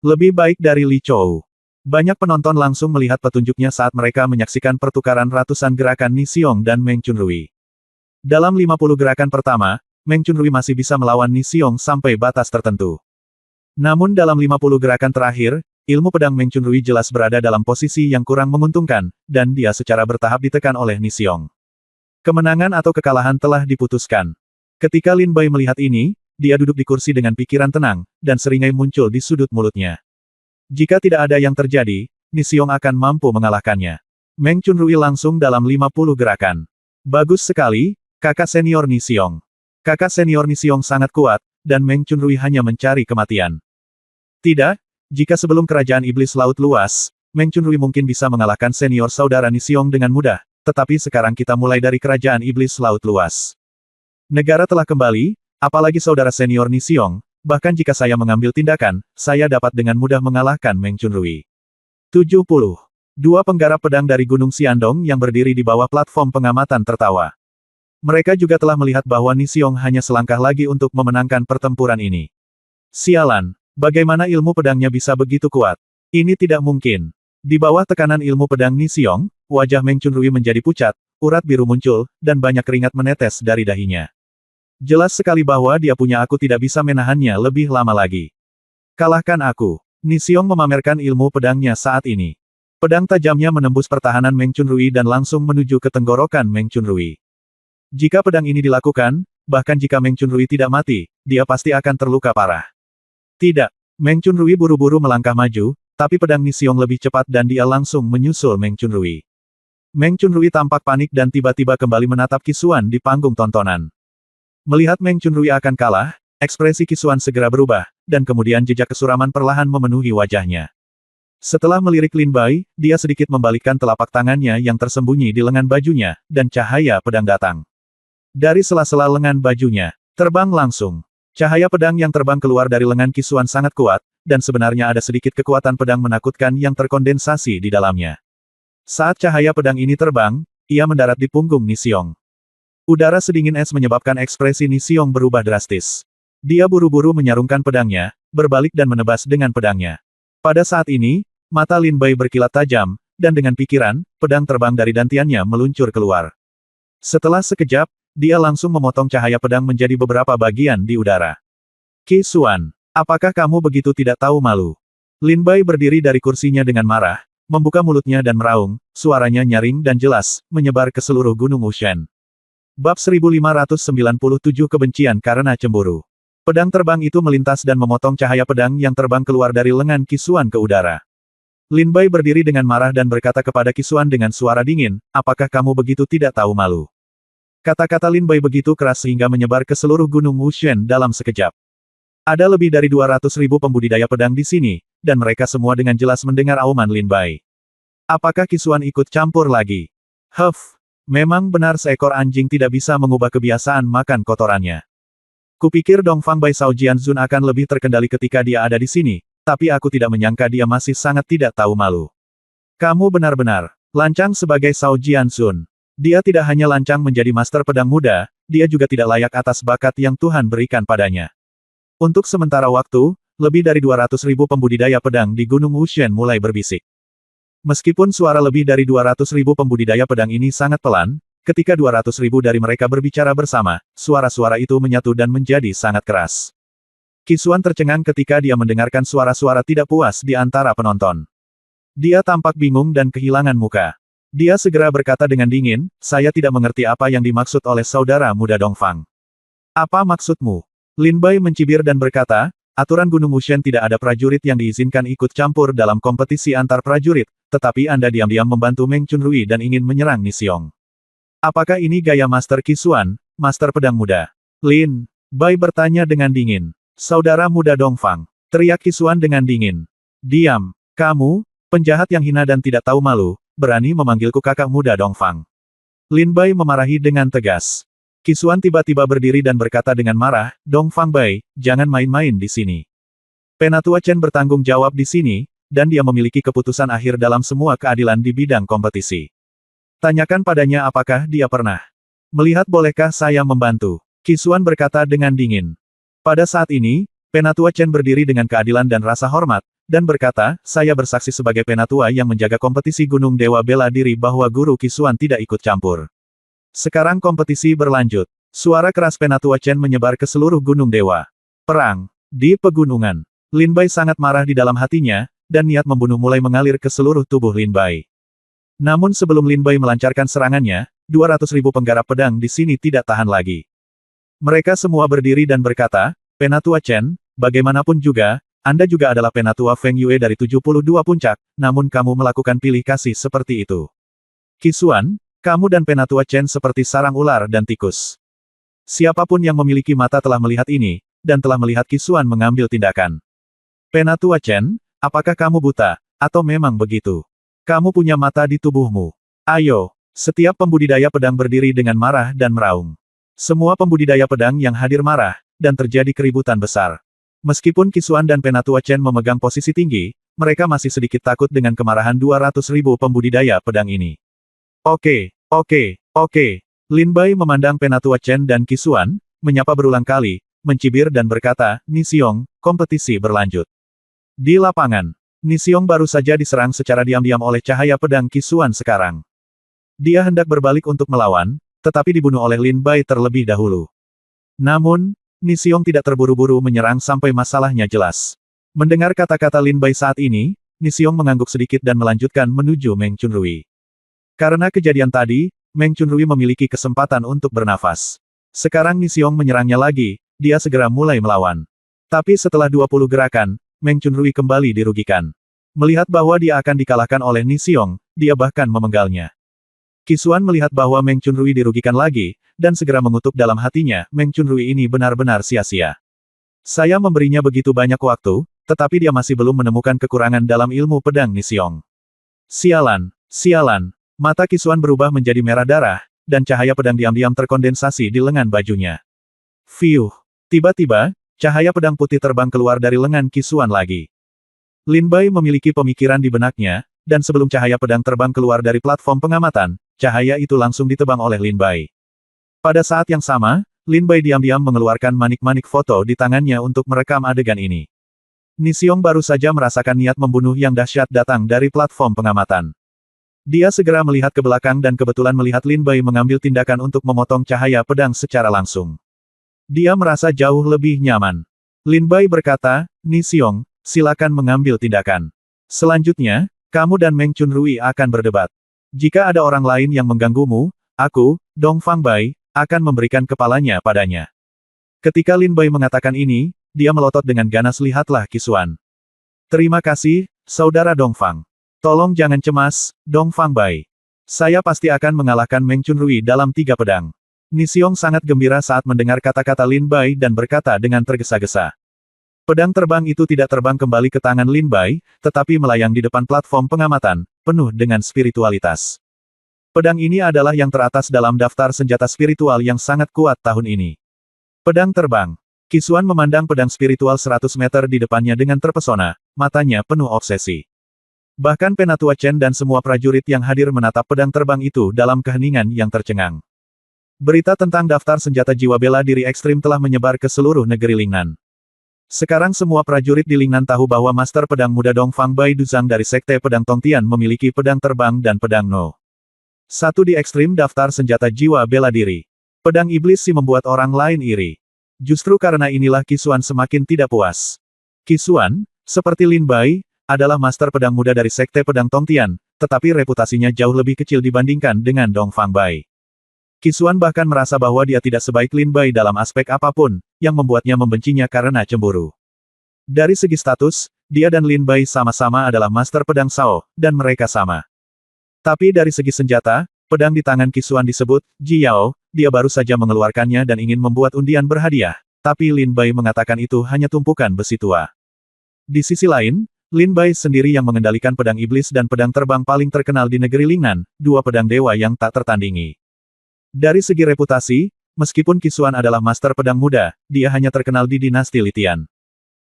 S1: Lebih baik dari Li Chou. Banyak penonton langsung melihat petunjuknya saat mereka menyaksikan pertukaran ratusan gerakan Ni Xiong dan Meng Chunrui. Dalam 50 gerakan pertama, Meng Chunrui masih bisa melawan Ni Xiong sampai batas tertentu. Namun dalam 50 gerakan terakhir, ilmu pedang Meng Chunrui jelas berada dalam posisi yang kurang menguntungkan, dan dia secara bertahap ditekan oleh Ni Xiong. Kemenangan atau kekalahan telah diputuskan. Ketika Lin Bai melihat ini, dia duduk di kursi dengan pikiran tenang, dan seringai muncul di sudut mulutnya. Jika tidak ada yang terjadi, Ni Xiong akan mampu mengalahkannya. Meng Chunrui langsung dalam 50 gerakan. Bagus sekali, kakak senior Ni Xiong. Kakak senior Ni Xiong sangat kuat, dan Meng Chunrui hanya mencari kematian. Tidak, jika sebelum kerajaan iblis laut luas, Meng Chunrui mungkin bisa mengalahkan senior saudara Ni Xiong dengan mudah, tetapi sekarang kita mulai dari kerajaan iblis laut luas. Negara telah kembali, apalagi saudara senior Ni Xiong, bahkan jika saya mengambil tindakan, saya dapat dengan mudah mengalahkan Meng Chunrui. 70. Dua penggarap pedang dari Gunung Xiandong yang berdiri di bawah platform pengamatan tertawa. Mereka juga telah melihat bahwa Ni Xiong hanya selangkah lagi untuk memenangkan pertempuran ini. Sialan. Bagaimana ilmu pedangnya bisa begitu kuat? Ini tidak mungkin. Di bawah tekanan ilmu pedang Ni Xiong, wajah Meng Chunrui menjadi pucat, urat biru muncul, dan banyak keringat menetes dari dahinya. Jelas sekali bahwa dia punya aku tidak bisa menahannya lebih lama lagi. Kalahkan aku. Ni Xiong memamerkan ilmu pedangnya saat ini. Pedang tajamnya menembus pertahanan Meng Chunrui dan langsung menuju ke tenggorokan Meng Chunrui. Jika pedang ini dilakukan, bahkan jika Meng Chunrui tidak mati, dia pasti akan terluka parah. Tidak, Meng Chunrui buru-buru melangkah maju, tapi pedang Ni Xiong lebih cepat dan dia langsung menyusul Meng Chunrui. Meng Chunrui tampak panik dan tiba-tiba kembali menatap Qi Xuan di panggung tontonan. Melihat Meng Chunrui akan kalah, ekspresi Qi Xuan segera berubah, dan kemudian jejak kesuraman perlahan memenuhi wajahnya. Setelah melirik Lin Bai, dia sedikit membalikkan telapak tangannya yang tersembunyi di lengan bajunya, dan cahaya pedang datang. Dari sela-sela lengan bajunya, terbang langsung. Cahaya pedang yang terbang keluar dari lengan Qi Xuan sangat kuat, dan sebenarnya ada sedikit kekuatan pedang menakutkan yang terkondensasi di dalamnya. Saat cahaya pedang ini terbang, ia mendarat di punggung Ni Xiong. Udara sedingin es menyebabkan ekspresi Ni Xiong berubah drastis. Dia buru-buru menyarungkan pedangnya, berbalik dan menebas dengan pedangnya. Pada saat ini, mata Lin Bai berkilat tajam, dan dengan pikiran, pedang terbang dari dantiannya meluncur keluar. Setelah sekejap, dia langsung memotong cahaya pedang menjadi beberapa bagian di udara. Qi Xuan, apakah kamu begitu tidak tahu malu? Lin Bai berdiri dari kursinya dengan marah, membuka mulutnya dan meraung, suaranya nyaring dan jelas, menyebar ke seluruh Gunung Wushen. Bab 1597 Kebencian karena cemburu. Pedang terbang itu melintas dan memotong cahaya pedang yang terbang keluar dari lengan Qi Xuan ke udara. Lin Bai berdiri dengan marah dan berkata kepada Qi Xuan dengan suara dingin, apakah kamu begitu tidak tahu malu? Kata-kata Lin Bai begitu keras sehingga menyebar ke seluruh Gunung Wushen dalam sekejap. Ada lebih dari 200.000 pembudidaya pedang di sini, dan mereka semua dengan jelas mendengar auman Lin Bai. Apakah Qisuan ikut campur lagi? Memang benar seekor anjing tidak bisa mengubah kebiasaan makan kotorannya. Kupikir Dongfang Bai Sao Jianzun akan lebih terkendali ketika dia ada di sini, tapi aku tidak menyangka dia masih sangat tidak tahu malu. Kamu benar-benar lancang sebagai Sao Jianzun. Dia tidak hanya lancang menjadi master pedang muda, dia juga tidak layak atas bakat yang Tuhan berikan padanya. Untuk sementara waktu, lebih dari 200.000 pembudidaya pedang di Gunung Wushen mulai berbisik. Meskipun suara lebih dari 200.000 pembudidaya pedang ini sangat pelan, ketika 200.000 dari mereka berbicara bersama, suara-suara itu menyatu dan menjadi sangat keras. Qisuan tercengang ketika dia mendengarkan suara-suara tidak puas di antara penonton. Dia tampak bingung dan kehilangan muka. Dia segera berkata dengan dingin, saya tidak mengerti apa yang dimaksud oleh saudara muda Dongfang. Apa maksudmu? Lin Bai mencibir dan berkata, aturan Gunung Wushen tidak ada prajurit yang diizinkan ikut campur dalam kompetisi antar prajurit, tetapi Anda diam-diam membantu Meng Chunrui dan ingin menyerang Nixiong. Apakah ini gaya Master Qisuan, Master Pedang Muda? Lin Bai bertanya dengan dingin. Saudara muda Dongfang, teriak Qisuan dengan dingin. Diam, kamu, penjahat yang hina dan tidak tahu malu, berani memanggilku kakak muda Dongfang. Lin Bai memarahi dengan tegas. Qisuan tiba-tiba berdiri dan berkata dengan marah, Dongfang Bai, jangan main-main di sini. Penatua Chen bertanggung jawab di sini, dan dia memiliki keputusan akhir dalam semua keadilan di bidang kompetisi. Tanyakan padanya apakah dia pernah melihat bolehkah saya membantu. Qisuan berkata dengan dingin. Pada saat ini, Penatua Chen berdiri dengan keadilan dan rasa hormat, dan berkata, saya bersaksi sebagai penatua yang menjaga kompetisi Gunung Dewa bela diri bahwa Guru Qisuan tidak ikut campur. Sekarang kompetisi berlanjut. Suara keras Penatua Chen menyebar ke seluruh Gunung Dewa. Perang di pegunungan. Lin Bai sangat marah di dalam hatinya, dan niat membunuh mulai mengalir ke seluruh tubuh Lin Bai. Namun sebelum Lin Bai melancarkan serangannya, 200.000 penggarap pedang di sini tidak tahan lagi. Mereka semua berdiri dan berkata, Penatua Chen, bagaimanapun juga, Anda juga adalah Penatua Feng Yue dari 72 puncak, namun kamu melakukan pilih kasih seperti itu. Qisuan, kamu dan Penatua Chen seperti sarang ular dan tikus. Siapapun yang memiliki mata telah melihat ini, dan telah melihat Qisuan mengambil tindakan. Penatua Chen, apakah kamu buta, atau memang begitu? Kamu punya mata di tubuhmu. Ayo, setiap pembudidaya pedang berdiri dengan marah dan meraung. Semua pembudidaya pedang yang hadir marah, dan terjadi keributan besar. Meskipun Qisuan dan Penatua Chen memegang posisi tinggi, mereka masih sedikit takut dengan kemarahan 200.000 pembudidaya pedang ini. Oke. Lin Bai memandang Penatua Chen dan Qisuan, menyapa berulang kali, mencibir dan berkata, Nixiong, kompetisi berlanjut. Di lapangan, Nixiong baru saja diserang secara diam-diam oleh cahaya pedang Qisuan sekarang. Dia hendak berbalik untuk melawan, tetapi dibunuh oleh Lin Bai terlebih dahulu. Namun, Nixiong tidak terburu-buru menyerang sampai masalahnya jelas. Mendengar kata-kata Lin Bai saat ini, Nixiong mengangguk sedikit dan melanjutkan menuju Meng Chunrui. Karena kejadian tadi, Meng Chunrui memiliki kesempatan untuk bernafas. Sekarang Nixiong menyerangnya lagi, dia segera mulai melawan. Tapi setelah 20 gerakan, Meng Chunrui kembali dirugikan. Melihat bahwa dia akan dikalahkan oleh Nixiong, dia bahkan memenggalnya. Qisuan melihat bahwa Meng Chunrui dirugikan lagi, dan segera mengutuk dalam hatinya, Meng Chunrui ini benar-benar sia-sia. Saya memberinya begitu banyak waktu, tetapi dia masih belum menemukan kekurangan dalam ilmu pedang Nixiong. Sialan. Mata Qisuan berubah menjadi merah darah, dan cahaya pedang diam-diam terkondensasi di lengan bajunya. Fiuh. Tiba-tiba, cahaya pedang putih terbang keluar dari lengan Qisuan lagi. Lin Bai memiliki pemikiran di benaknya, dan sebelum cahaya pedang terbang keluar dari platform pengamatan, cahaya itu langsung ditebang oleh Lin Bai. Pada saat yang sama, Lin Bai diam-diam mengeluarkan manik-manik foto di tangannya untuk merekam adegan ini. Nixiong baru saja merasakan niat membunuh yang dahsyat datang dari platform pengamatan. Dia segera melihat ke belakang dan kebetulan melihat Lin Bai mengambil tindakan untuk memotong cahaya pedang secara langsung. Dia merasa jauh lebih nyaman. Lin Bai berkata, Nixiong, silakan mengambil tindakan. Selanjutnya, kamu dan Meng Chunrui akan berdebat. Jika ada orang lain yang mengganggumu, aku, Dongfang Bai, akan memberikan kepalanya padanya. Ketika Lin Bai mengatakan ini, dia melotot dengan ganas. Lihatlah Qisuan. Terima kasih, Saudara Dongfang. Tolong jangan cemas, Dongfang Bai. Saya pasti akan mengalahkan Meng Chunrui dalam 3 pedang. Nixiong sangat gembira saat mendengar kata-kata Lin Bai dan berkata dengan tergesa-gesa. Pedang terbang itu tidak terbang kembali ke tangan Lin Bai, tetapi melayang di depan platform pengamatan, penuh dengan spiritualitas. Pedang ini adalah yang teratas dalam daftar senjata spiritual yang sangat kuat tahun ini. Pedang terbang. Qisuan memandang pedang spiritual 100 meter di depannya dengan terpesona, matanya penuh obsesi. Bahkan Penatua Chen dan semua prajurit yang hadir menatap pedang terbang itu dalam keheningan yang tercengang. Berita tentang daftar senjata jiwa bela diri ekstrim telah menyebar ke seluruh negeri Lingnan. Sekarang semua prajurit di Lingnan tahu bahwa Master Pedang Muda Dongfang Bai Duzang dari Sekte Pedang Tongtian memiliki pedang terbang dan pedang No. 1 di ekstrim daftar senjata jiwa bela diri. Pedang iblis si membuat orang lain iri. Justru karena inilah Qisuan semakin tidak puas. Qisuan, seperti Lin Bai, adalah Master Pedang Muda dari Sekte Pedang Tongtian, tetapi reputasinya jauh lebih kecil dibandingkan dengan Dongfang Bai. Qisuan bahkan merasa bahwa dia tidak sebaik Lin Bai dalam aspek apapun, yang membuatnya membencinya karena cemburu. Dari segi status, dia dan Lin Bai sama-sama adalah Master Pedang Sao, dan mereka sama. Tapi dari segi senjata, pedang di tangan Qisuan disebut Ji Yao, dia baru saja mengeluarkannya dan ingin membuat undian berhadiah, tapi Lin Bai mengatakan itu hanya tumpukan besi tua. Di sisi lain, Lin Bai sendiri yang mengendalikan pedang iblis dan pedang terbang paling terkenal di negeri Lingnan, dua pedang dewa yang tak tertandingi. Dari segi reputasi, meskipun Qisuan adalah Master Pedang Muda, dia hanya terkenal di dinasti Litian.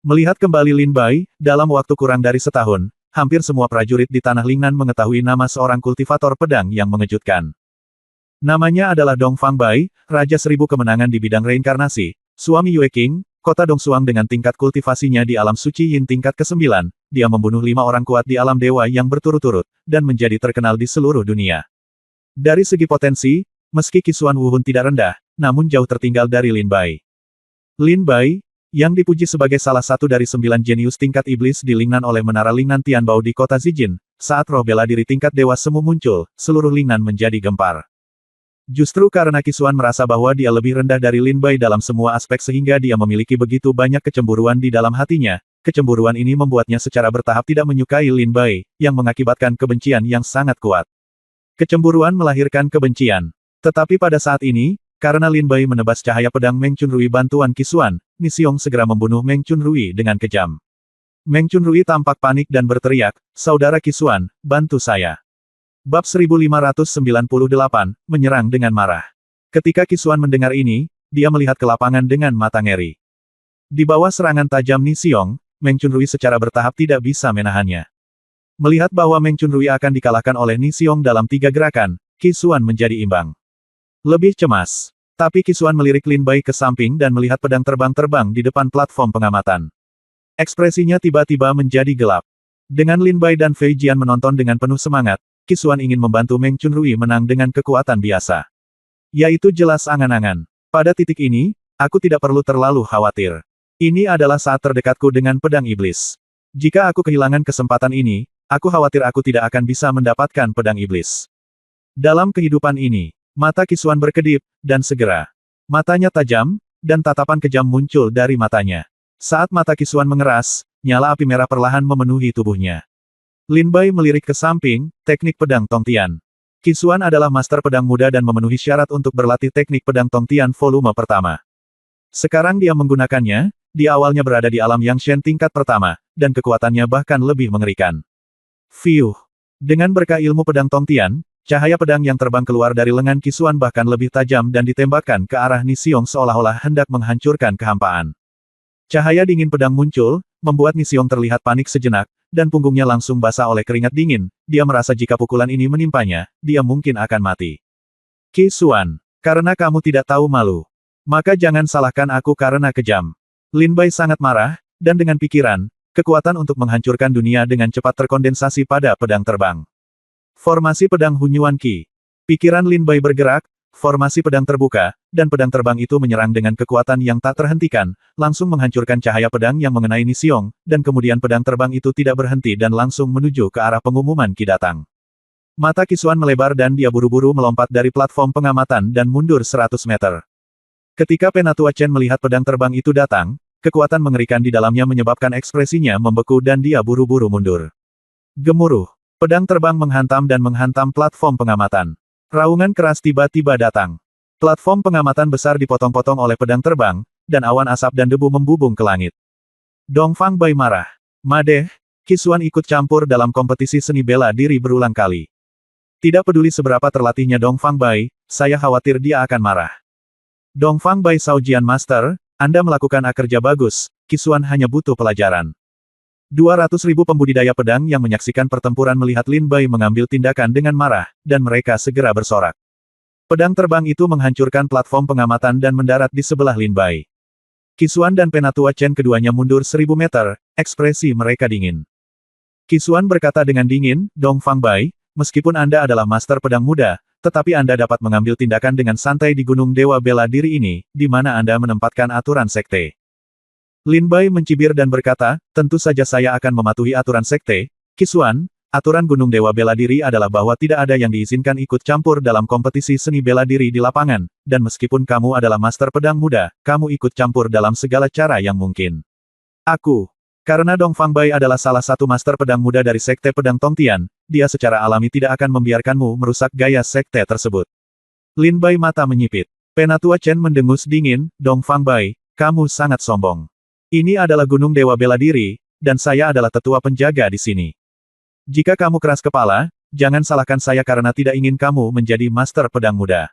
S1: Melihat kembali Lin Bai, dalam waktu kurang dari setahun, hampir semua prajurit di Tanah Lingnan mengetahui nama seorang kultivator pedang yang mengejutkan. Namanya adalah Dongfang Bai, Raja Seribu Kemenangan di bidang reinkarnasi, suami Yue King, kota Dongsuang dengan tingkat kultivasinya di alam suci Yin tingkat ke-9, dia membunuh 5 orang kuat di alam dewa yang berturut-turut, dan menjadi terkenal di seluruh dunia. Dari segi potensi, meski Qisuan Wuhun tidak rendah, namun jauh tertinggal dari Lin Bai. Lin Bai, yang dipuji sebagai salah satu dari 9 jenius tingkat iblis di Lingnan oleh Menara Lingnan Tianbao di kota Zijin, saat roh bela diri tingkat dewa semu muncul, seluruh Lingnan menjadi gempar. Justru karena Qisuan merasa bahwa dia lebih rendah dari Lin Bai dalam semua aspek sehingga dia memiliki begitu banyak kecemburuan di dalam hatinya, kecemburuan ini membuatnya secara bertahap tidak menyukai Lin Bai, yang mengakibatkan kebencian yang sangat kuat. Kecemburuan melahirkan kebencian. Tetapi pada saat ini, karena Lin Bai menebas cahaya pedang Meng Chunrui bantuan Qisuan, Ni Xiong segera membunuh Meng Chunrui dengan kejam. Meng Chunrui tampak panik dan berteriak, "Saudara Qisuan, bantu saya." Bab 1598, menyerang dengan marah. Ketika Qisuan mendengar ini, dia melihat ke lapangan dengan mata ngeri. Di bawah serangan tajam Ni Xiong, Meng Chunrui secara bertahap tidak bisa menahannya. Melihat bahwa Meng Chunrui akan dikalahkan oleh Ni Xiong dalam 3 gerakan, Qisuan menjadi imbang. Lebih cemas. Tapi Qisuan melirik Lin Bai ke samping dan melihat pedang terbang di depan platform pengamatan. Ekspresinya tiba-tiba menjadi gelap. Dengan Lin Bai dan Fei Jian menonton dengan penuh semangat, Qisuan ingin membantu Meng Chunrui menang dengan kekuatan biasa. Yaitu jelas angan-angan. Pada titik ini, aku tidak perlu terlalu khawatir. Ini adalah saat terdekatku dengan pedang iblis. Jika aku kehilangan kesempatan ini, aku khawatir aku tidak akan bisa mendapatkan pedang iblis. Dalam kehidupan ini, mata Qisuan berkedip, dan segera. Matanya tajam, dan tatapan kejam muncul dari matanya. Saat mata Qisuan mengeras, nyala api merah perlahan memenuhi tubuhnya. Lin Bai melirik ke samping, teknik pedang Tongtian. Qisuan adalah master pedang muda dan memenuhi syarat untuk berlatih teknik pedang Tongtian volume pertama. Sekarang dia menggunakannya, dia awalnya berada di alam Yangshen tingkat pertama, dan kekuatannya bahkan lebih mengerikan. Fiuh! Dengan berkah ilmu pedang Tongtian, cahaya pedang yang terbang keluar dari lengan Qisuan bahkan lebih tajam dan ditembakkan ke arah Ni Xiong seolah-olah hendak menghancurkan kehampaan. Cahaya dingin pedang muncul, membuat Ni Xiong terlihat panik sejenak, dan punggungnya langsung basah oleh keringat dingin. Dia merasa jika pukulan ini menimpanya, dia mungkin akan mati. Qisuan, karena kamu tidak tahu malu, maka jangan salahkan aku karena kejam. Lin Bai sangat marah, dan dengan pikiran, kekuatan untuk menghancurkan dunia dengan cepat terkondensasi pada pedang terbang. Formasi pedang Hunyuan Qi. Pikiran Lin Bai bergerak, formasi pedang terbuka, dan pedang terbang itu menyerang dengan kekuatan yang tak terhentikan, langsung menghancurkan cahaya pedang yang mengenai Ni Xiong, dan kemudian pedang terbang itu tidak berhenti dan langsung menuju ke arah pengumuman Qi datang. Mata Qisuan melebar dan dia buru-buru melompat dari platform pengamatan dan mundur 100 meter. Ketika Penatua Chen melihat pedang terbang itu datang, kekuatan mengerikan di dalamnya menyebabkan ekspresinya membeku dan dia buru-buru mundur. Gemuruh. Pedang terbang menghantam platform pengamatan. Raungan keras tiba-tiba datang. Platform pengamatan besar dipotong-potong oleh pedang terbang, dan awan asap dan debu membubung ke langit. Dong Fang Bai marah. Madeh, Qisuan ikut campur dalam kompetisi seni bela diri berulang kali. Tidak peduli seberapa terlatihnya Dong Fang Bai, saya khawatir dia akan marah. Dong Fang Bai Shaojian Master, Anda melakukan kerja bagus, Qisuan hanya butuh pelajaran. 200.000 pembudidaya pedang yang menyaksikan pertempuran melihat Lin Bai mengambil tindakan dengan marah, dan mereka segera bersorak. Pedang terbang itu menghancurkan platform pengamatan dan mendarat di sebelah Lin Bai. Qisuan dan Penatua Chen keduanya mundur 1000 meter, ekspresi mereka dingin. Qisuan berkata dengan dingin, Dong Fang Bai, meskipun Anda adalah master pedang muda, tetapi Anda dapat mengambil tindakan dengan santai di Gunung Dewa Bela Diri ini, di mana Anda menempatkan aturan sekte. Lin Bai mencibir dan berkata, tentu saja saya akan mematuhi aturan sekte, Qisuan. Aturan Gunung Dewa Bela Diri adalah bahwa tidak ada yang diizinkan ikut campur dalam kompetisi seni bela diri di lapangan, dan meskipun kamu adalah master pedang muda, kamu ikut campur dalam segala cara yang mungkin. Karena Dong Fang Bai adalah salah satu master pedang muda dari sekte pedang Tongtian, dia secara alami tidak akan membiarkanmu merusak gaya sekte tersebut. Lin Bai mata menyipit. Penatua Chen mendengus dingin, Dong Fang Bai, kamu sangat sombong. Ini adalah Gunung Dewa Bela Diri, dan saya adalah tetua penjaga di sini. Jika kamu keras kepala, jangan salahkan saya karena tidak ingin kamu menjadi master pedang muda.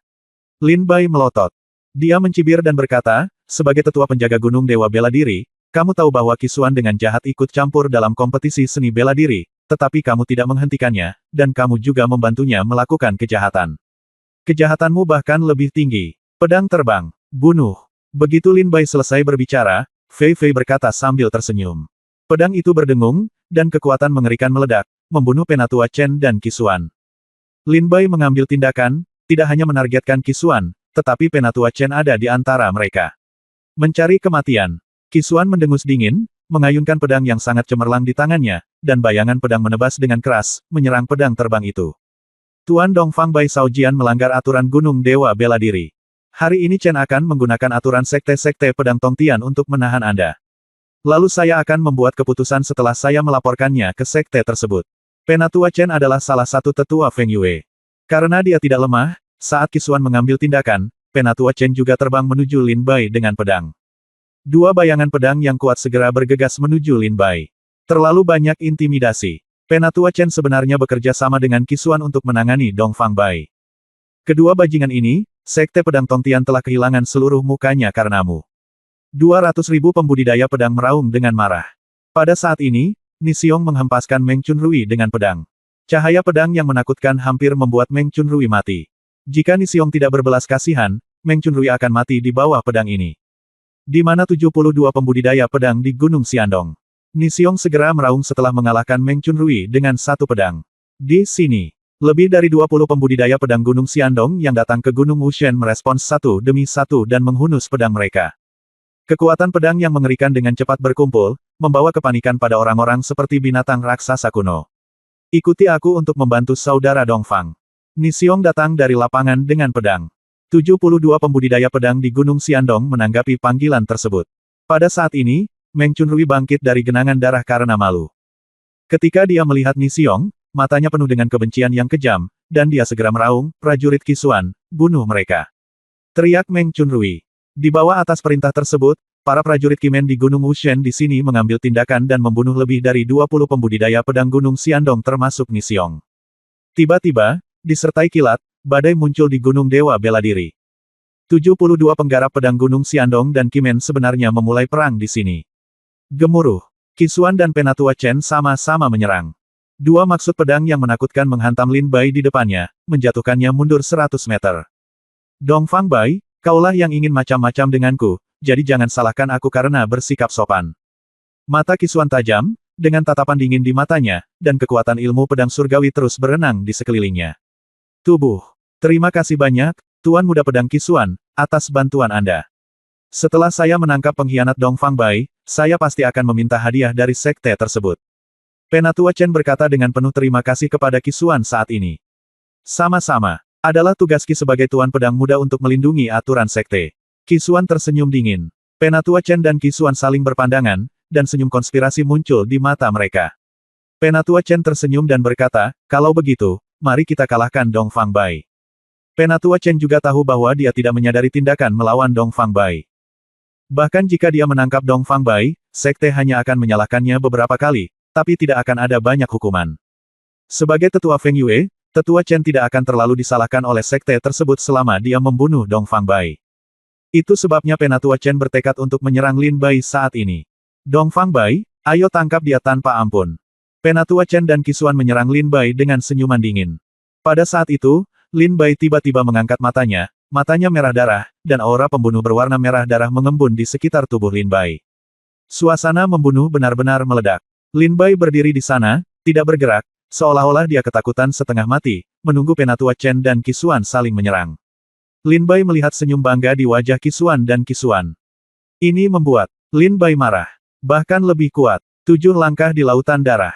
S1: Lin Bai melotot. Dia mencibir dan berkata, sebagai tetua penjaga Gunung Dewa Bela Diri, kamu tahu bahwa Qisuan dengan jahat ikut campur dalam kompetisi seni bela diri, tetapi kamu tidak menghentikannya, dan kamu juga membantunya melakukan kejahatan. Kejahatanmu bahkan lebih tinggi. Pedang terbang. Bunuh. Begitu Lin Bai selesai berbicara, Fei Fei berkata sambil tersenyum. Pedang itu berdengung, dan kekuatan mengerikan meledak, membunuh Penatua Chen dan Qisuan. Lin Bai mengambil tindakan, tidak hanya menargetkan Qisuan, tetapi Penatua Chen ada di antara mereka. Mencari kematian. Qisuan mendengus dingin, mengayunkan pedang yang sangat cemerlang di tangannya, dan bayangan pedang menebas dengan keras, menyerang pedang terbang itu. Tuan Dong Fang Bai Shaojian melanggar aturan Gunung Dewa Bela Diri. Hari ini Chen akan menggunakan aturan sekte-sekte pedang Tongtian untuk menahan Anda. Lalu saya akan membuat keputusan setelah saya melaporkannya ke sekte tersebut. Penatua Chen adalah salah satu tetua Feng Yue. Karena dia tidak lemah, saat Qisuan mengambil tindakan, Penatua Chen juga terbang menuju Lin Bai dengan pedang. Dua bayangan pedang yang kuat segera bergegas menuju Lin Bai. Terlalu banyak intimidasi. Penatua Chen sebenarnya bekerja sama dengan Qisuan untuk menangani Dong Fang Bai. Kedua bajingan ini, sekte pedang Tongtian telah kehilangan seluruh mukanya karenamu. 200.000 pembudidaya pedang meraung dengan marah. Pada saat ini, Nisiong menghempaskan Meng Chunrui dengan pedang. Cahaya pedang yang menakutkan hampir membuat Meng Chunrui mati. Jika Nisiong tidak berbelas kasihan, Meng Chunrui akan mati di bawah pedang ini. Di mana 72 pembudidaya pedang di Gunung Xiandong. Nisiong segera meraung setelah mengalahkan Meng Chunrui dengan satu pedang. Di sini, lebih dari 20 pembudidaya pedang Gunung Xiandong yang datang ke Gunung Wushen merespons satu demi satu dan menghunus pedang mereka. Kekuatan pedang yang mengerikan dengan cepat berkumpul, membawa kepanikan pada orang-orang seperti binatang raksasa kuno. Ikuti aku untuk membantu saudara Dong Fang. Nisiong datang dari lapangan dengan pedang. 72 pembudidaya pedang di Gunung Xiandong menanggapi panggilan tersebut. Pada saat ini, Meng Chunrui bangkit dari genangan darah karena malu. Ketika dia melihat Nisiong, matanya penuh dengan kebencian yang kejam, dan dia segera meraung, prajurit Qisuan, bunuh mereka. Teriak Meng Chunrui. Di bawah atas perintah tersebut, para prajurit Kimen di Gunung Wushen di sini mengambil tindakan dan membunuh lebih dari 20 pembudidaya pedang Gunung Xiandong termasuk Nisiong. Tiba-tiba, disertai kilat, badai muncul di Gunung Dewa Bela Diri. 72 penggarap pedang Gunung Xiandong dan Kimen sebenarnya memulai perang di sini. Gemuruh. Qisuan dan Penatua Chen sama-sama menyerang. Dua maksud pedang yang menakutkan menghantam Lin Bai di depannya, menjatuhkannya mundur 100 meter. Dong Fang Bai, kaulah yang ingin macam-macam denganku, jadi jangan salahkan aku karena bersikap sopan. Mata Qisuan tajam, dengan tatapan dingin di matanya, dan kekuatan ilmu pedang surgawi terus berenang di sekelilingnya. Tubuh. Terima kasih banyak, Tuan Muda Pedang Qisuan, atas bantuan Anda. Setelah saya menangkap pengkhianat Dong Fang Bai, saya pasti akan meminta hadiah dari sekte tersebut. Penatua Chen berkata dengan penuh terima kasih kepada Qisuan saat ini. Sama-sama. Adalah tugas Qi sebagai Tuan Pedang Muda untuk melindungi aturan sekte. Qisuan tersenyum dingin. Penatua Chen dan Qisuan saling berpandangan, dan senyum konspirasi muncul di mata mereka. Penatua Chen tersenyum dan berkata, kalau begitu, mari kita kalahkan Dong Fang Bai. Penatua Chen juga tahu bahwa dia tidak menyadari tindakan melawan Dong Fang Bai. Bahkan jika dia menangkap Dong Fang Bai, sekte hanya akan menyalahkannya beberapa kali, tapi tidak akan ada banyak hukuman. Sebagai tetua Feng Yue, tetua Chen tidak akan terlalu disalahkan oleh sekte tersebut selama dia membunuh Dong Fang Bai. Itu sebabnya Penatua Chen bertekad untuk menyerang Lin Bai saat ini. Dong Fang Bai, ayo tangkap dia tanpa ampun. Penatua Chen dan Qisuan menyerang Lin Bai dengan senyuman dingin. Pada saat itu, Lin Bai tiba-tiba mengangkat matanya merah darah, dan aura pembunuh berwarna merah darah mengembun di sekitar tubuh Lin Bai. Suasana membunuh benar-benar meledak. Lin Bai berdiri di sana, tidak bergerak, seolah-olah dia ketakutan setengah mati, menunggu Penatua Chen dan Qisuan saling menyerang. Lin Bai melihat senyum bangga di wajah Qisuan dan Qisuan. Ini membuat Lin Bai marah. Bahkan lebih kuat. 7 langkah di lautan darah.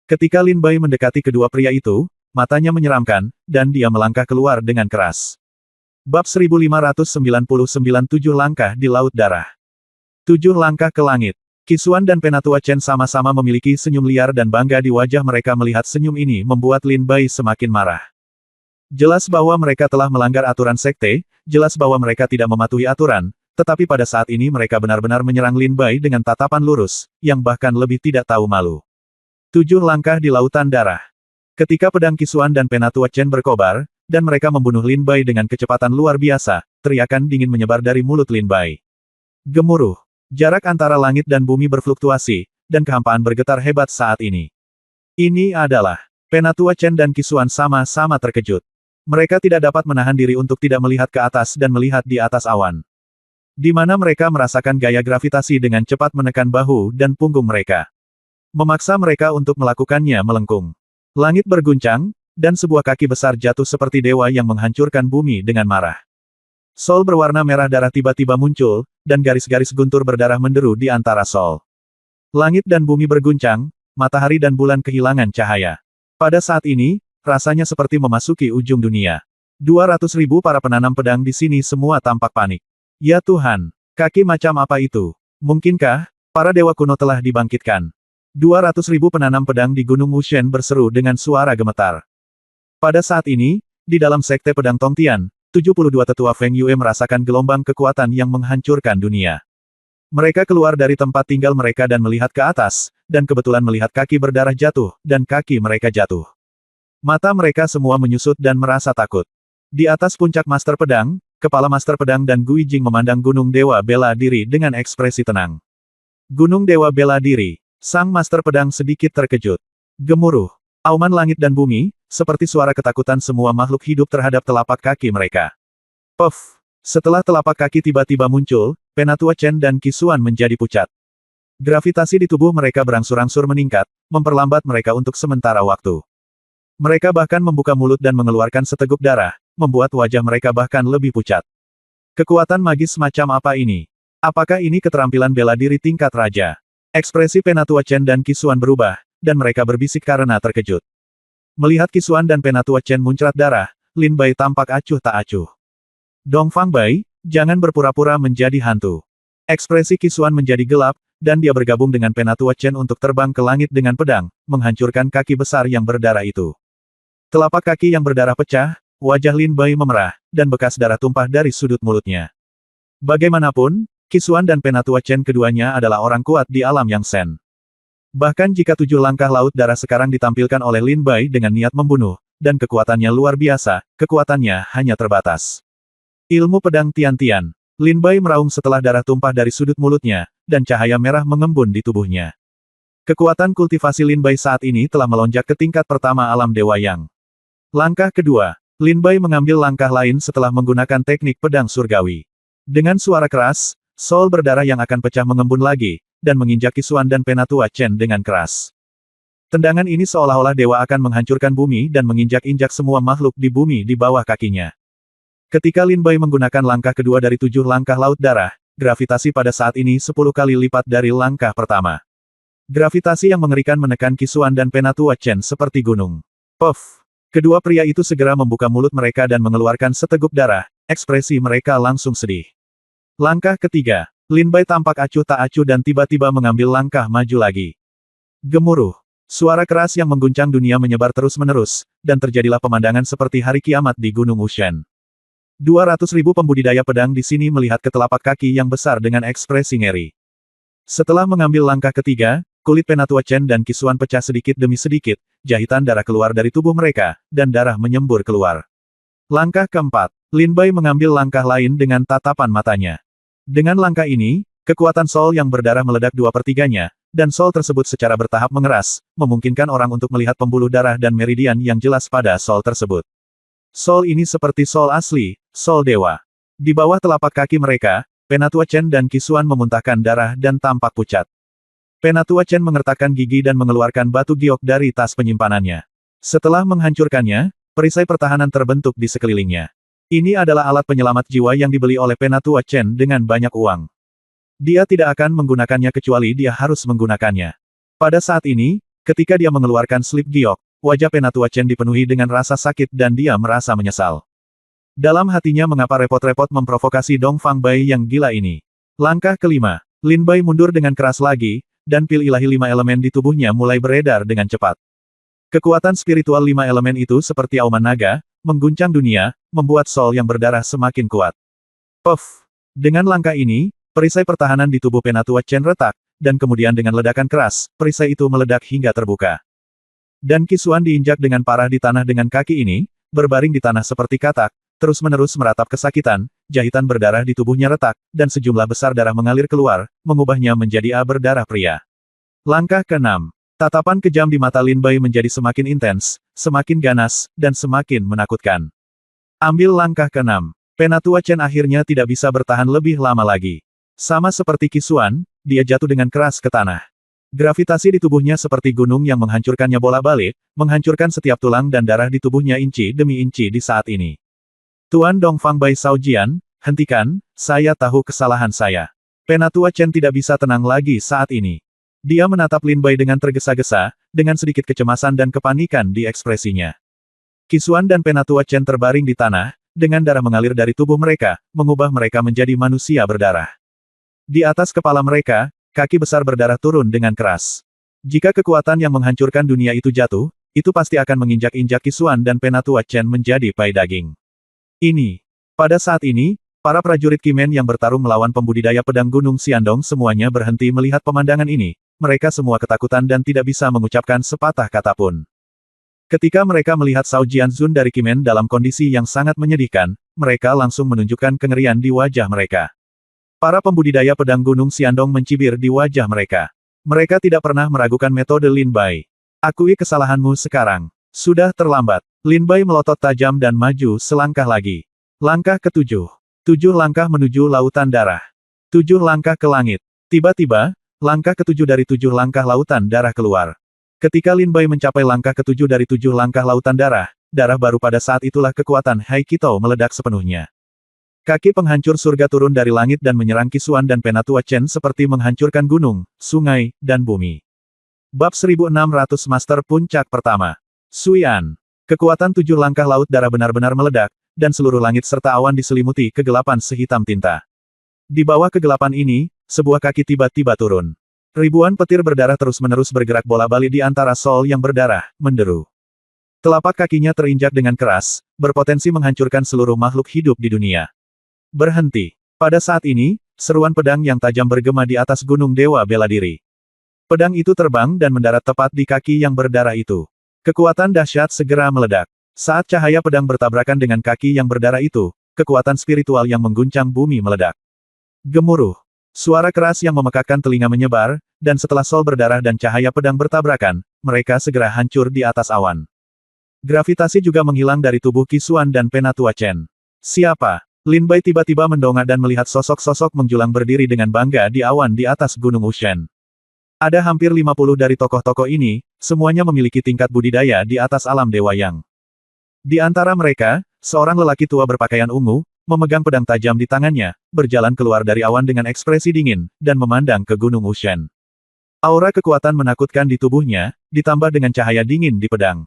S1: Ketika Lin Bai mendekati kedua pria itu, matanya menyeramkan, dan dia melangkah keluar dengan keras. Bab 1599 7 langkah di laut darah. 7 langkah ke langit. Qisuan dan Penatua Chen sama-sama memiliki senyum liar dan bangga di wajah mereka melihat senyum ini membuat Lin Bai semakin marah. Jelas bahwa mereka telah melanggar aturan sekte, jelas bahwa mereka tidak mematuhi aturan, tetapi pada saat ini mereka benar-benar menyerang Lin Bai dengan tatapan lurus, yang bahkan lebih tidak tahu malu. 7 langkah di lautan darah. Ketika pedang Qisuan dan Penatua Chen berkobar, dan mereka membunuh Lin Bai dengan kecepatan luar biasa, teriakan dingin menyebar dari mulut Lin Bai. Gemuruh. Jarak antara langit dan bumi berfluktuasi, dan kehampaan bergetar hebat saat ini. Ini adalah Penatua Chen dan Qisuan sama-sama terkejut. Mereka tidak dapat menahan diri untuk tidak melihat ke atas dan melihat di atas awan. Di mana mereka merasakan gaya gravitasi dengan cepat menekan bahu dan punggung mereka. Memaksa mereka untuk melakukannya melengkung. Langit berguncang, dan sebuah kaki besar jatuh seperti dewa yang menghancurkan bumi dengan marah. Sol berwarna merah darah tiba-tiba muncul, dan garis-garis guntur berdarah menderu di antara sol. Langit dan bumi berguncang, matahari dan bulan kehilangan cahaya. Pada saat ini, rasanya seperti memasuki ujung dunia. 200.000 para penanam pedang di sini semua tampak panik. Ya Tuhan, kaki macam apa itu? Mungkinkah para dewa kuno telah dibangkitkan? 200.000 penanam pedang di Gunung Wushen berseru dengan suara gemetar. Pada saat ini, di dalam sekte pedang Tongtian, 72 tetua Feng Yue merasakan gelombang kekuatan yang menghancurkan dunia. Mereka keluar dari tempat tinggal mereka dan melihat ke atas, dan kebetulan melihat kaki berdarah jatuh, dan kaki mereka jatuh. Mata mereka semua menyusut dan merasa takut. Di atas puncak Master Pedang, kepala Master Pedang dan Gui Jing memandang Gunung Dewa Bela Diri dengan ekspresi tenang. Gunung Dewa Bela Diri, sang Master Pedang sedikit terkejut. Gemuruh. Auman langit dan bumi, seperti suara ketakutan semua makhluk hidup terhadap telapak kaki mereka. Puff! Setelah telapak kaki tiba-tiba muncul, Penatua Chen dan Qisuan menjadi pucat. Gravitasi di tubuh mereka berangsur-angsur meningkat, memperlambat mereka untuk sementara waktu. Mereka bahkan membuka mulut dan mengeluarkan seteguk darah, membuat wajah mereka bahkan lebih pucat. Kekuatan magis macam apa ini? Apakah ini keterampilan bela diri tingkat raja? Ekspresi Penatua Chen dan Qisuan berubah, dan mereka berbisik karena terkejut. Melihat Qisuan dan Penatua Chen muncrat darah, Lin Bai tampak acuh tak acuh. Dong Fang Bai, jangan berpura-pura menjadi hantu. Ekspresi Qisuan menjadi gelap, dan dia bergabung dengan Penatua Chen untuk terbang ke langit dengan pedang, menghancurkan kaki besar yang berdarah itu. Telapak kaki yang berdarah pecah, wajah Lin Bai memerah, dan bekas darah tumpah dari sudut mulutnya. Bagaimanapun, Qisuan dan Penatua Chen keduanya adalah orang kuat di alam Yang Sen. Bahkan jika 7 langkah laut darah sekarang ditampilkan oleh Lin Bai dengan niat membunuh, dan kekuatannya luar biasa, kekuatannya hanya terbatas. Ilmu pedang Tian-Tian. Lin Bai meraung setelah darah tumpah dari sudut mulutnya, dan cahaya merah mengembun di tubuhnya. Kekuatan kultivasi Lin Bai saat ini telah melonjak ke tingkat pertama alam Dewa Yang. Langkah kedua, Lin Bai mengambil langkah lain setelah menggunakan teknik pedang surgawi. Dengan suara keras, sol berdarah yang akan pecah mengembun lagi, dan menginjak Qisuan dan Penatua Chen dengan keras. Tendangan ini seolah-olah dewa akan menghancurkan bumi dan menginjak-injak semua makhluk di bumi di bawah kakinya. Ketika Lin Bai menggunakan langkah kedua dari 7 langkah laut darah, gravitasi pada saat ini 10 kali lipat dari langkah pertama. Gravitasi yang mengerikan menekan Qisuan dan Penatua Chen seperti gunung. Puff! Kedua pria itu segera membuka mulut mereka dan mengeluarkan seteguk darah, ekspresi mereka langsung sedih. Langkah ketiga, Lin Bai tampak acuh tak acuh dan tiba-tiba mengambil langkah maju lagi. Gemuruh. Suara keras yang mengguncang dunia menyebar terus-menerus, dan terjadilah pemandangan seperti hari kiamat di Gunung Wushen. 200.000 pembudidaya pedang di sini melihat ke telapak kaki yang besar dengan ekspresi ngeri. Setelah mengambil langkah ketiga, kulit Penatua Chen dan Qisuan pecah sedikit demi sedikit, jahitan darah keluar dari tubuh mereka, dan darah menyembur keluar. Langkah keempat, Lin Bai mengambil langkah lain dengan tatapan matanya. Dengan langkah ini, kekuatan Soul yang berdarah meledak 2/3-nya, dan Soul tersebut secara bertahap mengeras, memungkinkan orang untuk melihat pembuluh darah dan meridian yang jelas pada Soul tersebut. Soul ini seperti Soul asli, Soul dewa. Di bawah telapak kaki mereka, Penatua Chen dan Qisuan memuntahkan darah dan tampak pucat. Penatua Chen mengertakkan gigi dan mengeluarkan batu giok dari tas penyimpanannya. Setelah menghancurkannya, perisai pertahanan terbentuk di sekelilingnya. Ini adalah alat penyelamat jiwa yang dibeli oleh Penatua Chen dengan banyak uang. Dia tidak akan menggunakannya kecuali dia harus menggunakannya. Pada saat ini, ketika dia mengeluarkan slip giok, wajah Penatua Chen dipenuhi dengan rasa sakit dan dia merasa menyesal. Dalam hatinya mengapa repot-repot memprovokasi Dong Fang Bai yang gila ini. Langkah kelima, Lin Bai mundur dengan keras lagi, dan pil ilahi 5 elemen di tubuhnya mulai beredar dengan cepat. Kekuatan spiritual 5 elemen itu seperti auman naga, mengguncang dunia, membuat Soul yang berdarah semakin kuat. Puff! Dengan langkah ini, perisai pertahanan di tubuh Penatua Chen retak, dan kemudian dengan ledakan keras, perisai itu meledak hingga terbuka. Dan Qisuan diinjak dengan parah di tanah dengan kaki ini, berbaring di tanah seperti katak, terus-menerus meratap kesakitan, jahitan berdarah di tubuhnya retak, dan sejumlah besar darah mengalir keluar, mengubahnya menjadi A berdarah pria. Langkah ke-6. Tatapan kejam di mata Lin Bai menjadi semakin intens, semakin ganas, dan semakin menakutkan. Ambil langkah ke-6. Penatua Chen akhirnya tidak bisa bertahan lebih lama lagi. Sama seperti Qisuan, dia jatuh dengan keras ke tanah. Gravitasi di tubuhnya seperti gunung yang menghancurkannya bolak-balik, menghancurkan setiap tulang dan darah di tubuhnya inci demi inci di saat ini. Tuan Dong Fang Bai Shaojian, hentikan, saya tahu kesalahan saya. Penatua Chen tidak bisa tenang lagi saat ini. Dia menatap Lin Bai dengan tergesa-gesa, dengan sedikit kecemasan dan kepanikan di ekspresinya. Qisuan dan Penatua Chen terbaring di tanah, dengan darah mengalir dari tubuh mereka, mengubah mereka menjadi manusia berdarah. Di atas kepala mereka, kaki besar berdarah turun dengan keras. Jika kekuatan yang menghancurkan dunia itu jatuh, itu pasti akan menginjak-injak Qisuan dan Penatua Chen menjadi pai daging. Pada saat ini, para prajurit Kimen yang bertarung melawan pembudidaya pedang Gunung Xiandong semuanya berhenti melihat pemandangan ini, mereka semua ketakutan dan tidak bisa mengucapkan sepatah kata pun. Ketika mereka melihat Shao Jianzun dari Kimen dalam kondisi yang sangat menyedihkan, mereka langsung menunjukkan kengerian di wajah mereka. Para pembudidaya pedang Gunung Xiandong mencibir di wajah mereka. Mereka tidak pernah meragukan metode Lin Bai. Akui kesalahanmu sekarang. Sudah terlambat. Lin Bai melotot tajam dan maju selangkah lagi. Langkah ke-7. 7 langkah menuju lautan darah. 7 langkah ke langit. Tiba-tiba, langkah ke-7 dari 7 langkah lautan darah keluar. Ketika Lin Bai mencapai langkah ke-7 dari 7 langkah lautan darah, darah baru pada saat itulah kekuatan Hai Qitao meledak sepenuhnya. Kaki penghancur surga turun dari langit dan menyerang Qisuan dan Penatua Chen seperti menghancurkan gunung, sungai, dan bumi. Bab 1600 Master Puncak Pertama. Suian. Kekuatan 7 langkah laut darah benar-benar meledak, dan seluruh langit serta awan diselimuti kegelapan sehitam tinta. Di bawah kegelapan ini, sebuah kaki tiba-tiba turun. Ribuan petir berdarah terus-menerus bergerak bola-balik di antara Soul yang berdarah, menderu. Telapak kakinya terinjak dengan keras, berpotensi menghancurkan seluruh makhluk hidup di dunia. Berhenti. Pada saat ini, seruan pedang yang tajam bergema di atas gunung dewa bela diri. Pedang itu terbang dan mendarat tepat di kaki yang berdarah itu. Kekuatan dahsyat segera meledak. Saat cahaya pedang bertabrakan dengan kaki yang berdarah itu, kekuatan spiritual yang mengguncang bumi meledak. Gemuruh. Suara keras yang memekakkan telinga menyebar, dan setelah Soul berdarah dan cahaya pedang bertabrakan, mereka segera hancur di atas awan. Gravitasi juga menghilang dari tubuh Qisuan dan Penatua Chen. Siapa? Lin Bai tiba-tiba mendongak dan melihat sosok-sosok menjulang berdiri dengan bangga di awan di atas Gunung Wushen. Ada hampir 50 dari tokoh-tokoh ini, semuanya memiliki tingkat budidaya di atas alam Dewa Yang. Di antara mereka, seorang lelaki tua berpakaian ungu, memegang pedang tajam di tangannya, berjalan keluar dari awan dengan ekspresi dingin, dan memandang ke Gunung Wushen. Aura kekuatan menakutkan di tubuhnya, ditambah dengan cahaya dingin di pedang.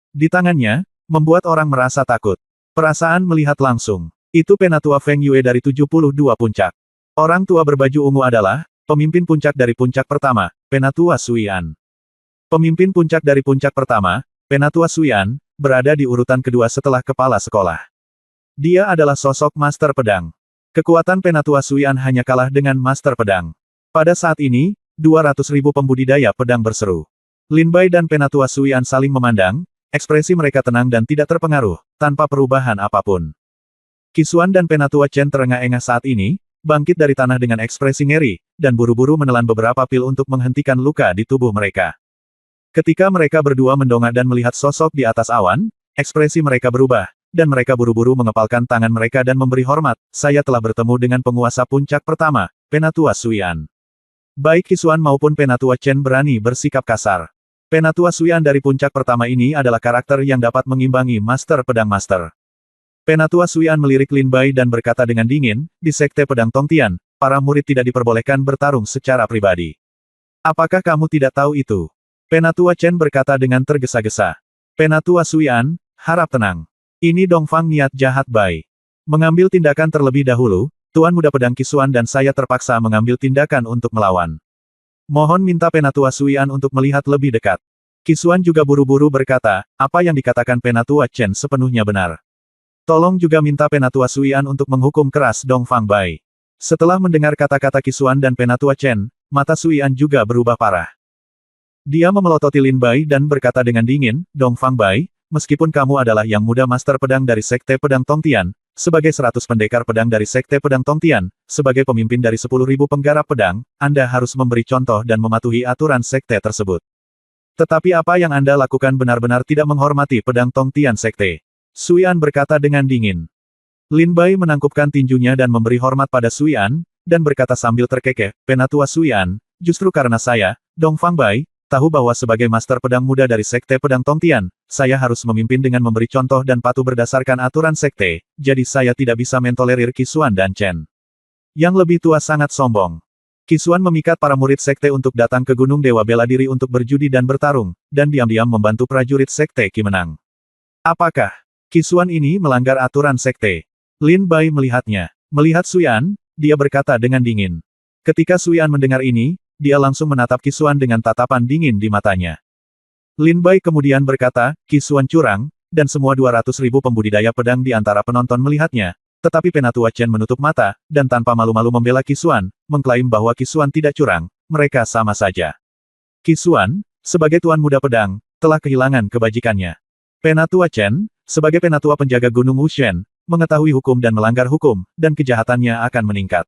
S1: Di tangannya, membuat orang merasa takut. Perasaan melihat langsung. Itu Penatua Feng Yue dari 72 puncak. Orang tua berbaju ungu adalah pemimpin puncak dari puncak pertama, Penatua Suian. Pemimpin puncak dari puncak pertama, Penatua Suian, berada di urutan kedua setelah kepala sekolah. Dia adalah sosok Master Pedang. Kekuatan Penatua Suian hanya kalah dengan Master Pedang. Pada saat ini, 200.000 pembudidaya pedang berseru. Lin Bai dan Penatua Suian saling memandang, ekspresi mereka tenang dan tidak terpengaruh, tanpa perubahan apapun. Qisuan dan Penatua Chen terengah-engah saat ini, bangkit dari tanah dengan ekspresi ngeri, dan buru-buru menelan beberapa pil untuk menghentikan luka di tubuh mereka. Ketika mereka berdua mendongak dan melihat sosok di atas awan, ekspresi mereka berubah, dan mereka buru-buru mengepalkan tangan mereka dan memberi hormat. Saya telah bertemu dengan penguasa puncak pertama, Penatua Suian. Baik Qisuan maupun Penatua Chen berani bersikap kasar. Penatua Suian dari puncak pertama ini adalah karakter yang dapat mengimbangi Master Pedang Master. Penatua Suian melirik Lin Bai dan berkata dengan dingin, di Sekte Pedang Tongtian, para murid tidak diperbolehkan bertarung secara pribadi. Apakah kamu tidak tahu itu? Penatua Chen berkata dengan tergesa-gesa. Penatua Suian, harap tenang. Ini Dongfang niat jahat Bai. Mengambil tindakan terlebih dahulu, Tuan Muda Pedang Qisuan dan saya terpaksa mengambil tindakan untuk melawan. Mohon minta Penatua Suian untuk melihat lebih dekat. Qisuan juga buru-buru berkata, apa yang dikatakan Penatua Chen sepenuhnya benar. Tolong juga minta Penatua Suian untuk menghukum keras Dongfang Bai. Setelah mendengar kata-kata Qisuan dan Penatua Chen, mata Suian juga berubah parah. Dia memelototi Lin Bai dan berkata dengan dingin, Dongfang Bai, meskipun kamu adalah yang muda Master Pedang dari Sekte Pedang Tongtian, sebagai 100 pendekar pedang dari Sekte Pedang Tongtian, sebagai pemimpin dari 10.000 penggarap pedang, Anda harus memberi contoh dan mematuhi aturan Sekte tersebut. Tetapi apa yang Anda lakukan benar-benar tidak menghormati Pedang Tongtian Sekte. Suian berkata dengan dingin. Lin Bai menangkupkan tinjunya dan memberi hormat pada Suian, dan berkata sambil terkekeh, Penatua Suian, justru karena saya, Dongfang Bai, tahu bahwa sebagai Master Pedang Muda dari Sekte Pedang Tongtian, saya harus memimpin dengan memberi contoh dan patuh berdasarkan aturan Sekte, jadi saya tidak bisa mentolerir Qisuan dan Chen. Yang lebih tua sangat sombong. Qisuan memikat para murid Sekte untuk datang ke Gunung Dewa Bela Diri untuk berjudi dan bertarung, dan diam-diam membantu prajurit Sekte Qi menang. Apakah Qisuan ini melanggar aturan Sekte? Lin Bai melihatnya. Melihat Suian, dia berkata dengan dingin. Ketika Suian mendengar ini, dia langsung menatap Qisuan dengan tatapan dingin di matanya. Lin Bai kemudian berkata, Qisuan curang, dan semua 200.000 pembudidaya pedang di antara penonton melihatnya, tetapi Penatua Chen menutup mata, dan tanpa malu-malu membela Qisuan, mengklaim bahwa Qisuan tidak curang, mereka sama saja. Qisuan, sebagai Tuan Muda Pedang, telah kehilangan kebajikannya. Penatua Chen, sebagai penatua penjaga Gunung Wushen, mengetahui hukum dan melanggar hukum, dan kejahatannya akan meningkat.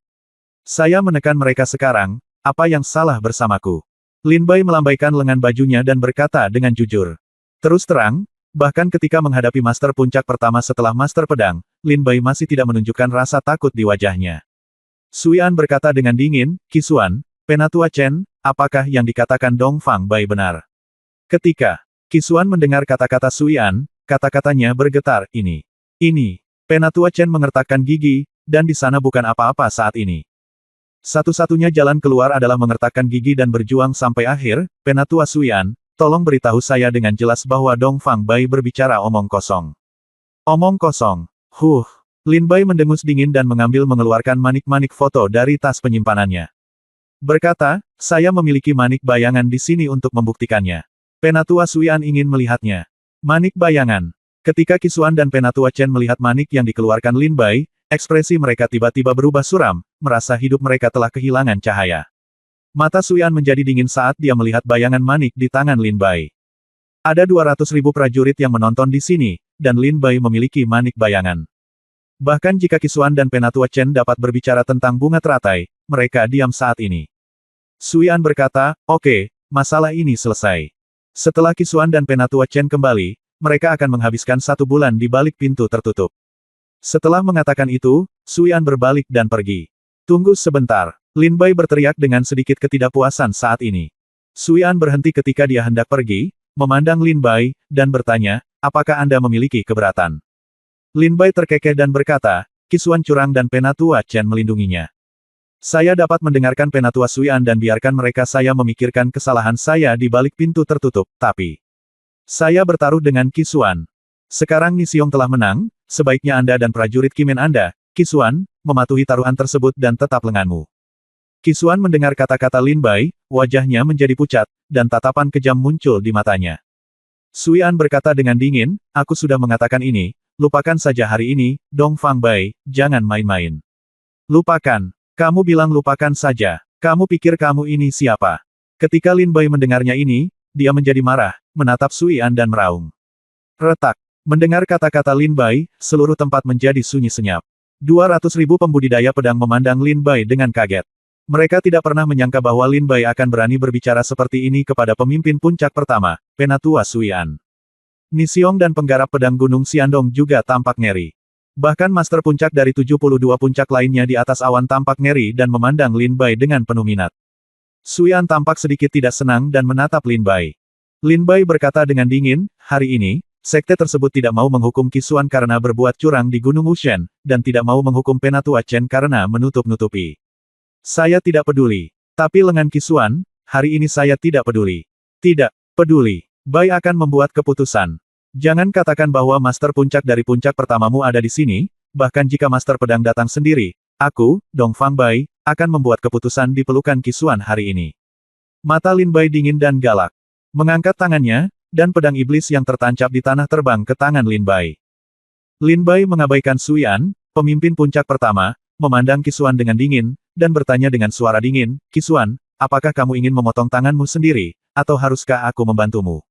S1: Saya menekan mereka sekarang. Apa yang salah bersamaku? Lin Bai melambaikan lengan bajunya dan berkata dengan jujur. Terus terang, bahkan ketika menghadapi Master Puncak pertama setelah Master Pedang, Lin Bai masih tidak menunjukkan rasa takut di wajahnya. Suian berkata dengan dingin, Qisuan, Penatua Chen, apakah yang dikatakan Dongfang Bai benar? Ketika Qisuan mendengar kata-kata Suian, kata-katanya bergetar, ini. Penatua Chen mengertakkan gigi, dan di sana bukan apa-apa saat ini. Satu-satunya jalan keluar adalah mengertakkan gigi dan berjuang sampai akhir. Penatua Suian, tolong beritahu saya dengan jelas bahwa Dongfang Bai berbicara omong kosong. Omong kosong. Lin Bai mendengus dingin dan mengeluarkan manik-manik foto dari tas penyimpanannya. Berkata, saya memiliki manik bayangan di sini untuk membuktikannya. Penatua Suian ingin melihatnya. Manik bayangan. Ketika Qisuan dan Penatua Chen melihat manik yang dikeluarkan Lin Bai, ekspresi mereka tiba-tiba berubah suram, merasa hidup mereka telah kehilangan cahaya. Mata Suian menjadi dingin saat dia melihat bayangan manik di tangan Lin Bai. Ada 200.000 prajurit yang menonton di sini, dan Lin Bai memiliki manik bayangan. Bahkan jika Qisuan dan Penatua Chen dapat berbicara tentang bunga teratai, mereka diam saat ini. Suian berkata, oke, masalah ini selesai. Setelah Qisuan dan Penatua Chen kembali, mereka akan menghabiskan 1 bulan di balik pintu tertutup. Setelah mengatakan itu, Suian berbalik dan pergi. Tunggu sebentar. Lin Bai berteriak dengan sedikit ketidakpuasan saat ini. Suian berhenti ketika dia hendak pergi, memandang Lin Bai, dan bertanya, apakah Anda memiliki keberatan? Lin Bai terkekeh dan berkata, Qisuan curang dan Penatua Chen melindunginya. Saya dapat mendengarkan Penatua Suian dan biarkan mereka saya memikirkan kesalahan saya di balik pintu tertutup, tapi saya bertaruh dengan Qisuan. Sekarang Nisyong telah menang, sebaiknya Anda dan prajurit Kimen Anda, Qisuan, mematuhi taruhan tersebut dan tetap lenganmu. Qisuan mendengar kata-kata Lin Bai, wajahnya menjadi pucat, dan tatapan kejam muncul di matanya. Suian berkata dengan dingin, aku sudah mengatakan ini, lupakan saja hari ini, Dong Fang Bai, jangan main-main. Lupakan. Kamu bilang lupakan saja. Kamu pikir kamu ini siapa? Ketika Lin Bai mendengarnya ini, dia menjadi marah, menatap Sui An dan meraung. Retak. Mendengar kata-kata Lin Bai, seluruh tempat menjadi sunyi senyap. 200.000 pembudidaya pedang memandang Lin Bai dengan kaget. Mereka tidak pernah menyangka bahwa Lin Bai akan berani berbicara seperti ini kepada pemimpin puncak pertama, Penatua Sui An. Nisiong dan penggarap pedang Gunung Xiandong juga tampak ngeri. Bahkan master puncak dari 72 puncak lainnya di atas awan tampak ngeri dan memandang Lin Bai dengan penuh minat. Sui An tampak sedikit tidak senang dan menatap Lin Bai. Lin Bai berkata dengan dingin, hari ini, sekte tersebut tidak mau menghukum Qisuan karena berbuat curang di Gunung Wushen, dan tidak mau menghukum Penatua Chen karena menutup-nutupi. Saya tidak peduli. Tapi lengan Qisuan, hari ini saya tidak peduli. Tidak peduli. Bai akan membuat keputusan. Jangan katakan bahwa master puncak dari puncak pertamamu ada di sini, bahkan jika master pedang datang sendiri, aku, Dong Fang Bai, akan membuat keputusan di pelukan Qisuan hari ini. Mata Lin Bai dingin dan galak. Mengangkat tangannya, dan pedang iblis yang tertancap di tanah terbang ke tangan Lin Bai. Lin Bai mengabaikan Sui An, pemimpin puncak pertama, memandang Qisuan dengan dingin, dan bertanya dengan suara dingin, Qisuan, apakah kamu ingin memotong tanganmu sendiri, atau haruskah aku membantumu?